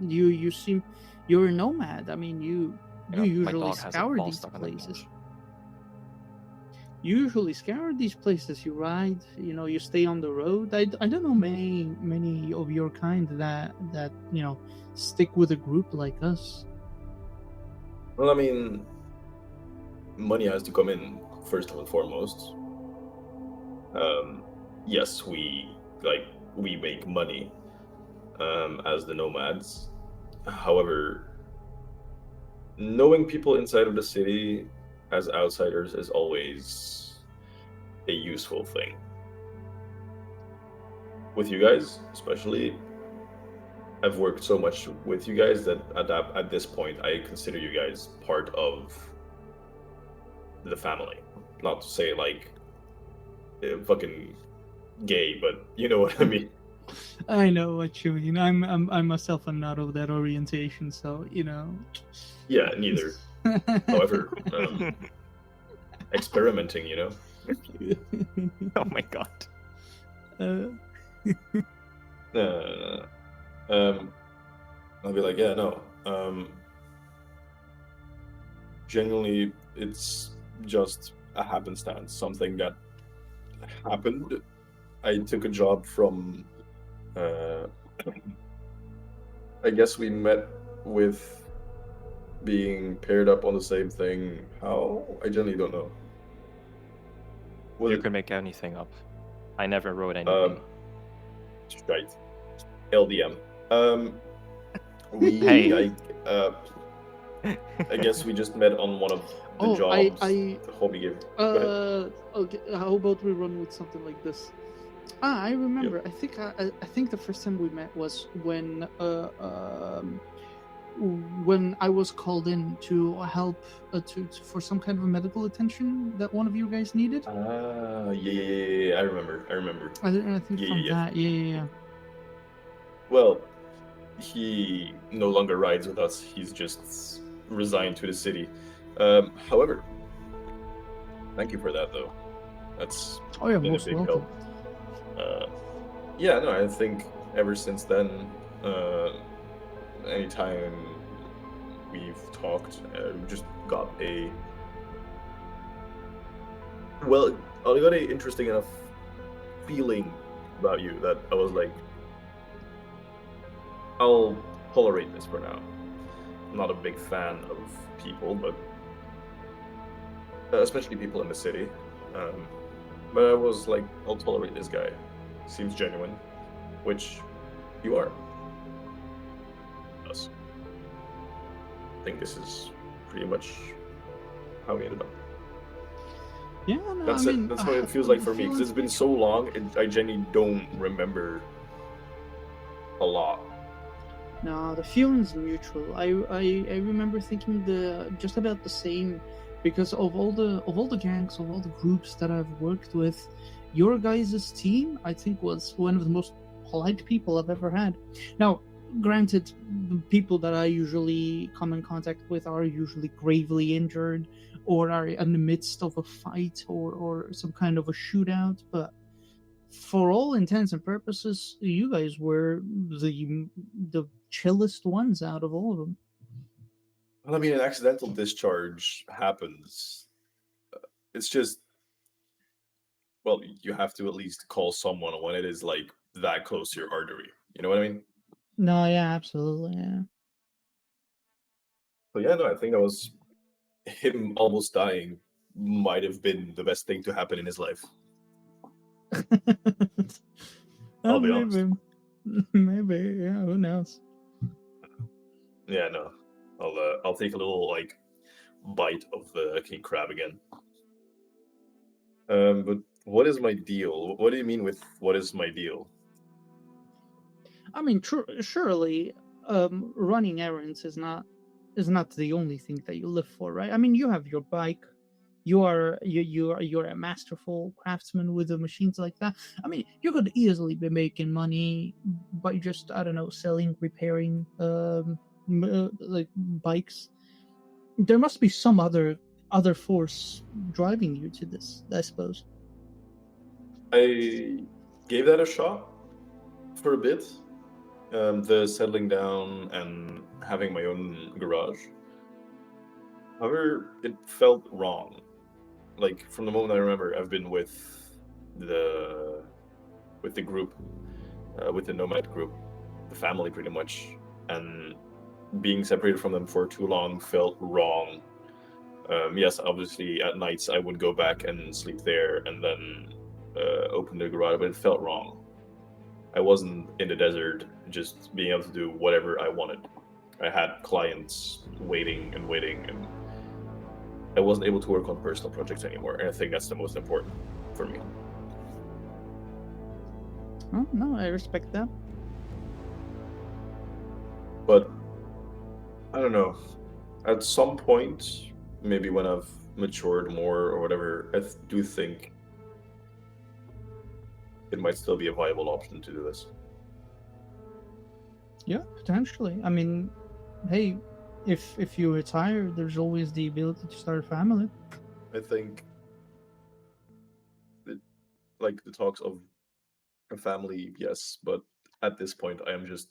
You seem you're a nomad. I mean, you Yeah, my usually dog has a scour ball these stuck on the places. bench. You usually scour these places. You ride. You know, you stay on the road. I don't know many of your kind that stick with a group like us. Well, I mean, money has to come in first and foremost. Yes, we make money as the nomads. However, knowing people inside of the city as outsiders is always a useful thing. With you guys, especially, I've worked so much with you guys that at this point, I consider you guys part of the family. Not to say like fucking gay, but you know what I mean. I know what you mean. I myself am not of that orientation, so you know. Yeah, neither. However, experimenting, you know. Oh my god. uh, Uh, um, I'll be like, yeah, no. Genuinely, it's just a happenstance, something that happened. I took a job from. Uh, I guess we met with being paired up on the same thing. How? I genuinely don't know. Was You it? can make anything up. I never wrote Um, anything. right. LDM. Hey. I guess we just met on one of the oh, jobs I the hobby gave. Go ahead. okay. How about we run with something like this? I remember. I think the first time we met was when I was called in to help for some kind of medical attention that one of you guys needed. Yeah. I remember. I think Yeah, from yeah, yeah. that, yeah. Well, he no longer rides with us. He's just resigned to the city. However, thank you for that, though. That's Oh, you're been a most big welcome. help. Yeah, no, I think ever since then, anytime we've talked, just got a well, I got a interesting enough feeling about you that I was like, I'll tolerate this for now. I'm not a big fan of people, but especially people in the city. But I was like, I'll tolerate this guy. Seems genuine, which you are. Yes. I think this is pretty much how we ended up. Yeah, no, That's I it. mean, That's what it feels like for me because it's been so long. I genuinely don't remember a lot. No, the feeling's mutual. I remember thinking just about the same, because of all the gangs, of all the groups that I've worked with, your guys' team I think was one of the most polite people I've ever had. Now, granted, the people that I usually come in contact with are usually gravely injured or are in the midst of a fight or some kind of a shootout, but for all intents and purposes, you guys were the chillest ones out of all of them. Well, I mean, an accidental discharge happens. It's just, well, you have to at least call someone when it is like that close to your artery. You know what I mean? No, yeah, absolutely, yeah. But yeah, no, I think that was him almost dying might have been the best thing to happen in his life. I'll be honest. Maybe, yeah. Who knows? Yeah, no. I'll take a little like bite of the king crab again. But what is my deal? What do you mean with what is my deal? I mean, surely, running errands is not the only thing that you live for, right? I mean, you have your bike. You're a masterful craftsman with the machines like that. I mean, you could easily be making money by just, I don't know, selling, repairing, like bikes. There must be some other force driving you to this, I suppose. I gave that a shot for a bit. The settling down and having my own garage. However, it felt wrong. Like from the moment I remember, I've been the with the group, with the nomad group, the family pretty much, and being separated from them for too long felt wrong. Yes, obviously at nights I would go back and sleep there and then open the garage, but it felt wrong. I wasn't in the desert just being able to do whatever I wanted. I had clients waiting, and I wasn't able to work on personal projects anymore. And I think that's the most important for me. Oh, no, I respect that. But I don't know. At some point, maybe when I've matured more or whatever, I do think it might still be a viable option to do this. Yeah, potentially. I mean, hey, if you retire, there's always the ability to start a family. I think that, like the talks of a family, yes, but at this point, I am just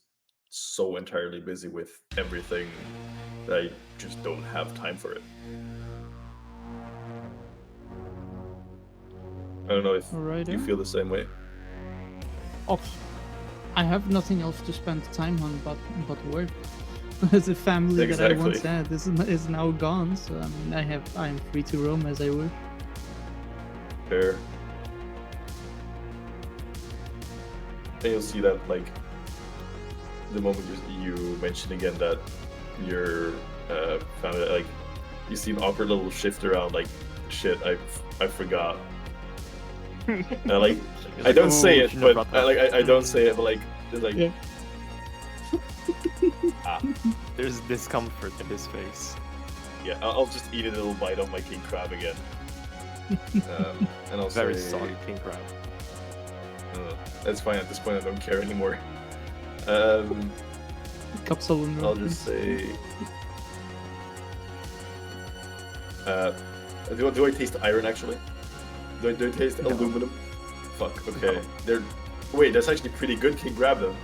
so entirely busy with everything that I just don't have time for it. I don't know if Alright, you feel the same way. Oh, I have nothing else to spend time on but work. The family that I once had is now gone, so I mean I am free to roam as I wish. Fair. And you'll see that, like, the moment you mention again that your family, like, you see an awkward little shift around, like, shit, I forgot. Like, I don't say it, but I don't say it, but like, it's like, yeah. There's discomfort in his face. Yeah, I'll just eat a little bite of my king crab again. And I'll Very say, soggy king crab. That's fine at this point. I don't care anymore. Kapsalon. I'll just say, do I taste iron actually? Do I taste aluminum? Fuck. Okay. No. Wait, that's actually pretty good. King grab them.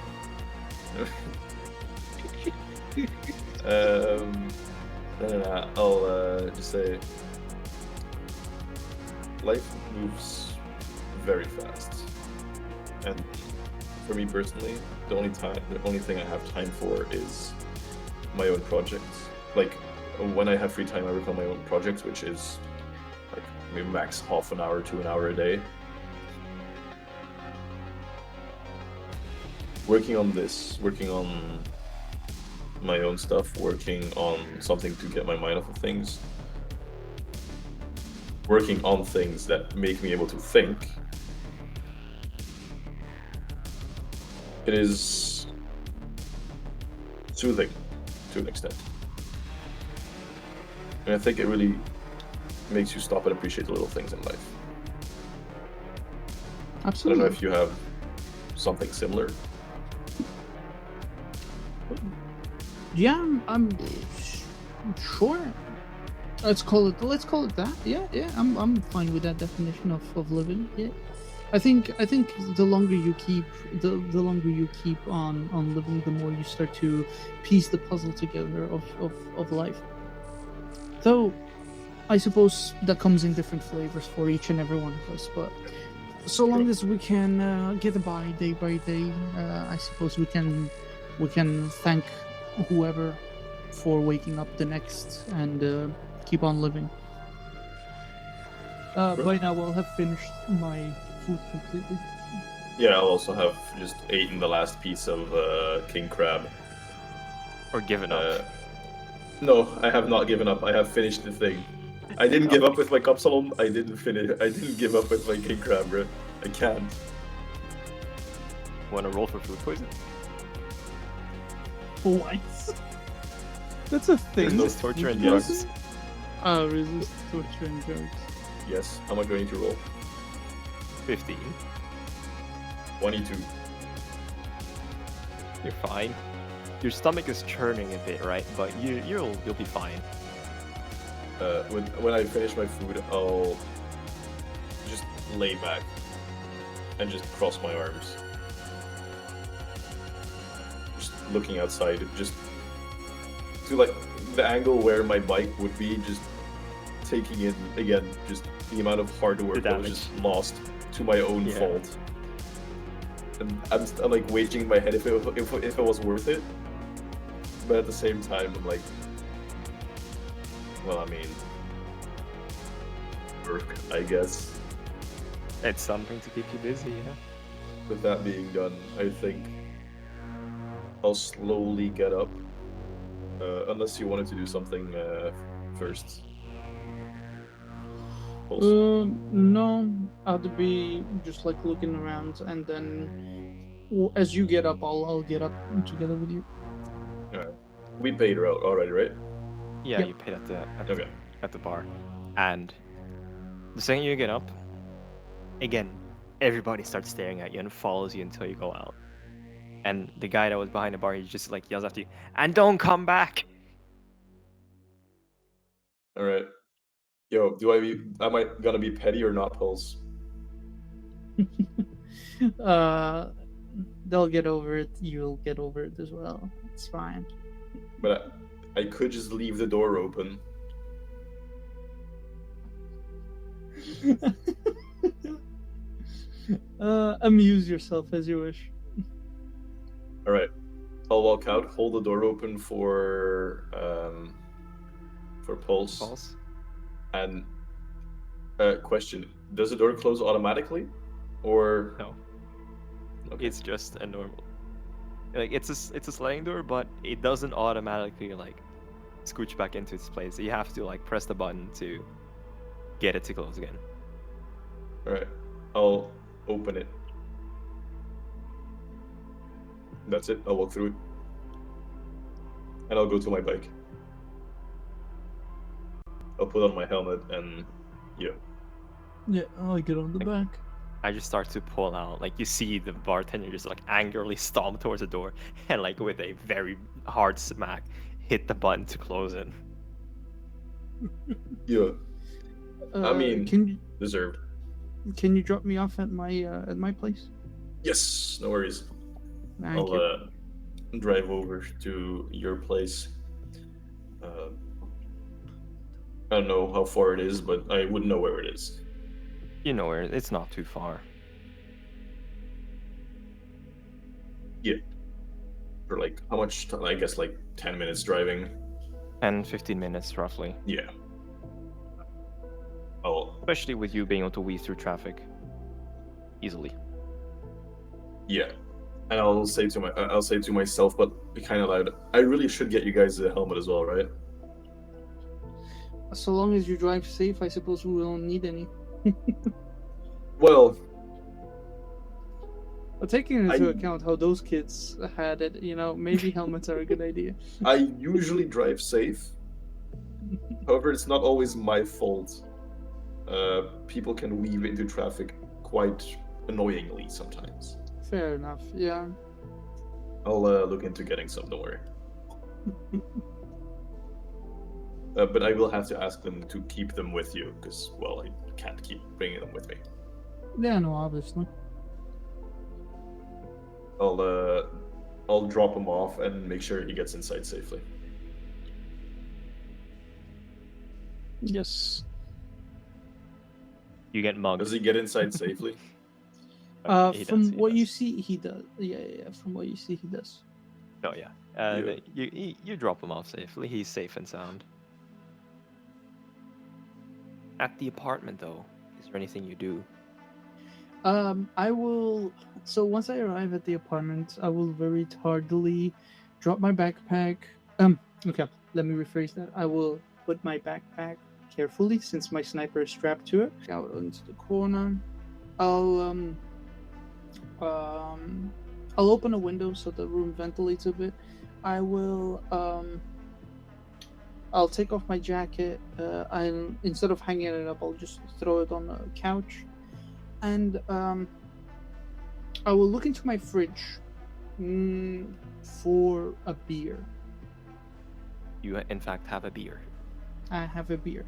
I'll just say, life moves very fast, and for me personally, the only thing I have time for is my own projects. Like, when I have free time, I work on my own projects, which is like maybe max half an hour to an hour a day. Working on this, working on my own stuff, working on something to get my mind off of things, working on things that make me able to think. It is soothing to an extent. And I think it really makes you stop and appreciate the little things in life. Absolutely. I don't know if you have something similar. Yeah, I'm sure. Let's call it that. Yeah, I'm fine with that definition of living. Yeah. I think the longer you keep on living, the more you start to piece the puzzle together of life. Though I suppose that comes in different flavors for each and every one of us, but so long as we can get by day by day, I suppose we can thank whoever for waking up the next and keep on living. By now I'll have finished my food completely. Yeah, I'll also have just eaten the last piece of king crab. Or given up. No, I have not given up. I have finished the thing. I didn't give up with my kapsalon. I didn't give up with my king crab, bro. I can't. Wanna roll for food poison? What? That's a thing. Resist torture and drugs. Resist torture and drugs. Yes. How much do I need to roll? 15. 22. You're fine. Your stomach is churning a bit, right? But you'll be fine. When I finish my food, I'll just lay back and just cross my arms. Just looking outside, just to like the angle where my bike would be, just taking in again, just the amount of hard work that was just lost to my own fault. And I'm like waging in my head if it was worth it, but at the same time I'm like, well, I mean, work, I guess. It's something to keep you busy, yeah. With that being done, I think I'll slowly get up, unless you wanted to do something first. No, I'd be just like looking around, and then as you get up, I'll get up together with you. Alright. We paid her out already, right? Yeah, Yep. you paid Okay. at the bar. And the second you get up, again, everybody starts staring at you and follows you until you go out. And the guy that was behind the bar, he just like yells after you, and don't come back! Alright. Yo, am I gonna be petty or not, Pulse? They'll get over it. You'll get over it as well. It's fine. But I could just leave the door open. Amuse yourself as you wish. Alright. I'll walk out, hold the door open for Pulse. False. And question, does the door close automatically? Or No. Okay. It's just a normal, like it's a sliding door, but it doesn't automatically like scooch back into its place. You have to like press the button to get it to close again. Alright. I'll open it. That's it. I'll walk through it. And I'll go to my bike. I'll put on my helmet and yeah. Yeah, I'll get on the back. I just start to pull out. Like you see the bartender just like angrily stomp towards the door and like with a very hard smack hit the button to close it. Yeah. I mean, can deserved. you drop me off at my place? Yes, no worries. Thank I'll you. drive over to your place. I don't know how far it is, but I would know where it is. You know where it's not too far. Yeah. For like how much time? I guess like 10 minutes driving. 10-15 minutes roughly. Yeah. I'll Especially with you being able to weave through traffic easily. yeah. And I'll say to myself, but kind of loud, I really should get you guys a helmet as well, right? So long as you drive safe, I suppose we don't need any. Well, But taking into account how those kids had it, maybe helmets are a good idea. I usually drive safe. However, it's not always my fault. People can weave into traffic quite annoyingly sometimes. Fair enough, yeah. I'll look into getting some, don't worry. But I will have to ask them to keep them with you, because, well, I can't keep bringing them with me. Yeah, no, obviously. I'll drop him off and make sure he gets inside safely. Yes. You get mugged. Does he get inside safely? From what you see, he does. Yeah. From what you see, he does. Oh yeah. You drop him off safely. He's safe and sound. At the apartment, though, is there anything you do? I will. So once I arrive at the apartment, I will very tardily drop my backpack. Okay, let me rephrase that. I will put my backpack carefully, since my sniper is strapped to it, out into the corner. I'll open a window so the room ventilates a bit. I will I'll take off my jacket. Instead of hanging it up, I'll just throw it on the couch, and I will look into my fridge for a beer. You in fact have a beer. I have a beer.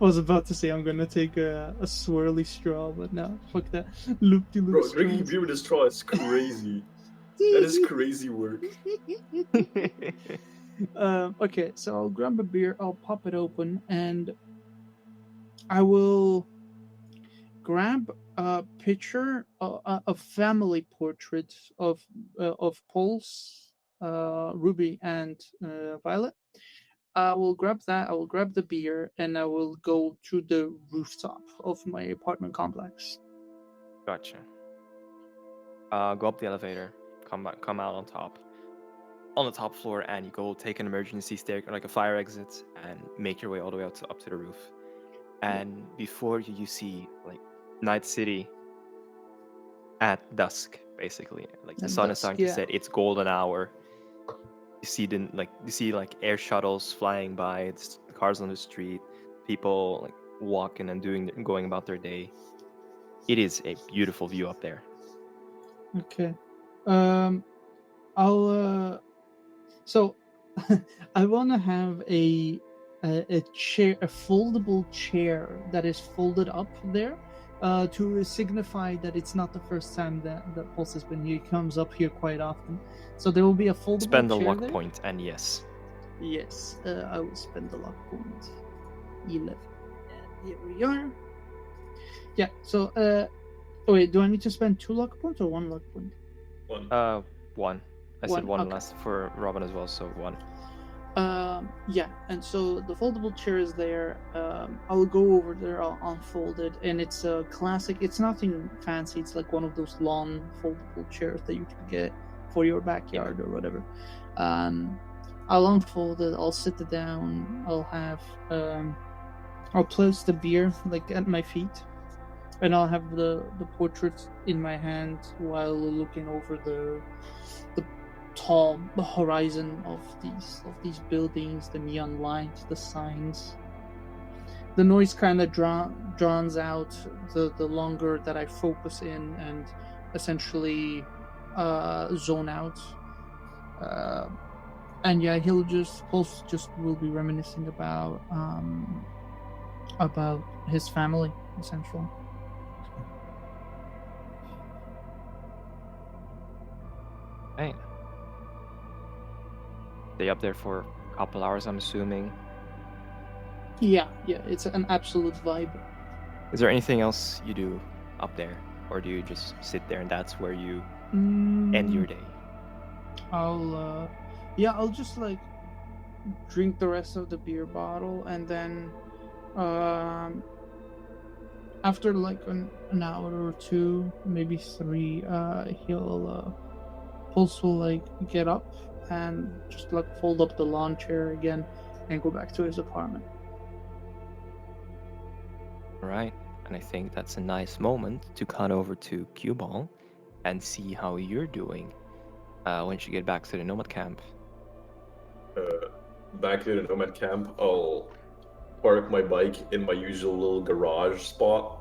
I was about to say I'm gonna take a swirly straw, but no, fuck that. Loop de loop Bro, drinking straws. beer with a straw is crazy. That is crazy work. Okay, so I'll grab a beer, I'll pop it open, and I will grab a picture, a family portrait of Pulse, Ruby, and Violet. I will grab that. I will grab the beer, and I will go to the rooftop of my apartment complex. Gotcha. Go up the elevator. Come out on the top floor, and you go take an emergency stair, like a fire exit, and make your way all the way up to the roof. And before you see like Night City at dusk, basically. Like the At sun is dusk, starting to yeah. set. It's golden hour. You see like air shuttles flying by. It's cars on the street. People like walking and going about their day. It is a beautiful view up there. Okay. I'll so I want to have a chair, a foldable chair that is folded up there, to signify that it's not the first time that Pulse has been here. He comes up here quite often, so there will be a foldable Spend the chair luck there. point, and yes. Yes, I will spend the luck point. 11. Here we are. Yeah. So, wait. Do I need to spend 2 luck points or 1 luck point? One. One. I said one Okay. last for Robin as well, so one. Yeah, and so the foldable chair is there. I'll go over there, I'll unfold it, and it's a classic. It's nothing fancy. It's like one of those lawn foldable chairs that you can get for your backyard or whatever. I'll unfold it. I'll sit it down. I'll place the beer like at my feet, and I'll have the portrait in my hand while looking over the horizon of these buildings, the neon lights, the signs. The noise kind of drowns out the longer that I focus in and essentially zone out. And yeah, Pulse just will be reminiscing about his family, essentially. Right. Stay up there for a couple hours, I'm assuming. Yeah, it's an absolute vibe. Is there anything else you do up there, or do you just sit there and that's where you end your day? I'll just like drink the rest of the beer bottle, and then after like an hour or 2, maybe 3, Pulse will like get up and just like fold up the lawn chair again and go back to his apartment. All right, and I think that's a nice moment to cut over to QBall and see how you're doing once you get back to the Nomad camp. Back to the Nomad camp, I'll park my bike in my usual little garage spot.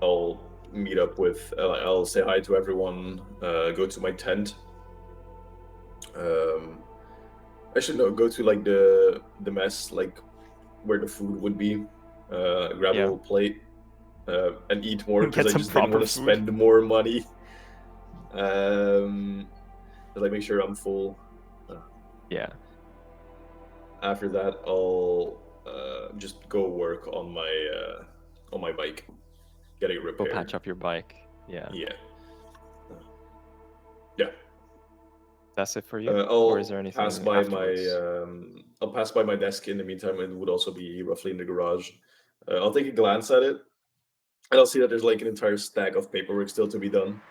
I'll meet up with, I'll say hi to everyone, go to my tent. I should go to like the mess, like where the food would be, grab a little plate, and eat more because I just didn't want to spend more money. Like make sure I'm full. Yeah. After that, I'll just go work on my bike, getting it repaired. Go patch up your bike. Yeah. Yeah. That's it for you. Or is there anything pass by afterwards? I'll pass by my desk in the meantime. It would also be roughly in the garage. I'll take a glance at it, and I'll see that there's like an entire stack of paperwork still to be done.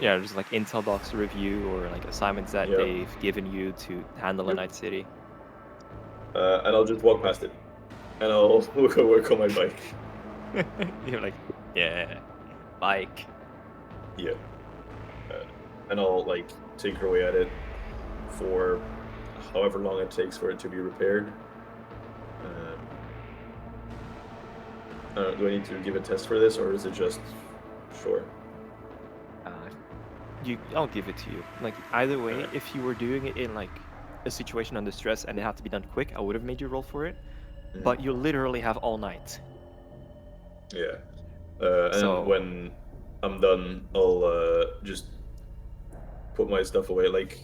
Yeah, there's like Intel docs to review or like assignments that they've given you to handle in Night City. And I'll just walk past it, and I'll go work on my bike. You're like, yeah, bike. Yeah. And I'll like tinker away at it for however long it takes for it to be repaired. Do I need to give a test for this, or is it just sure? I'll give it to you. Like either way, if you were doing it in like a situation under stress and it had to be done quick, I would have made you roll for it. Mhm. But you literally have all night. Yeah. So- And when I'm done, I'll just put my stuff away, like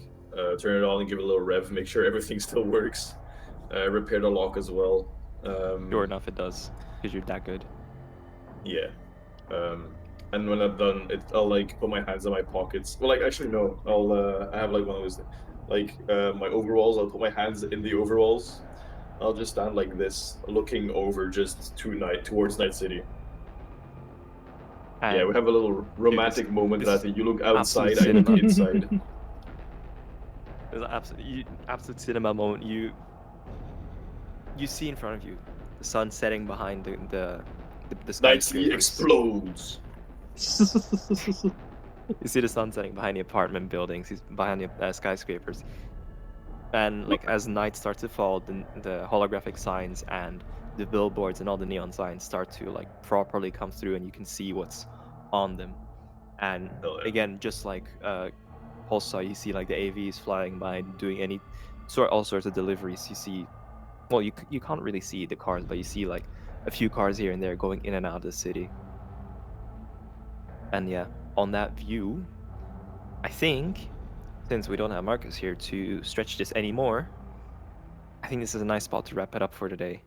turn it on and give it a little rev, make sure everything still works. Repair the lock as well. Sure enough, it does, because you're that good. Yeah. And when I'm done, I'll like put my hands in my pockets. Well, like actually no, I have like one of those, like my overalls. I'll put my hands in the overalls. I'll just stand like this, looking over just towards Night City. Yeah, we And have a little romantic moment, this Ratty. You look absolute outside, I look cinema. inside. There's an absolute cinema moment. You see in front of you the sun setting behind the Night City skyscrapers. explodes. You see the sun setting behind the apartment buildings, behind the skyscrapers. And like as night starts to fall, the holographic signs and the billboards and all the neon signs start to like properly come through, and you can see what's on them. And Hell yeah. again, just like Pulse saw, you see like the AVs flying by, doing all sorts of deliveries. You see, well, you can't really see the cars, but you see like a few cars here and there going in and out of the city. And yeah, on that view, I think, since we don't have Marcus here to stretch this anymore, I think this is a nice spot to wrap it up for today.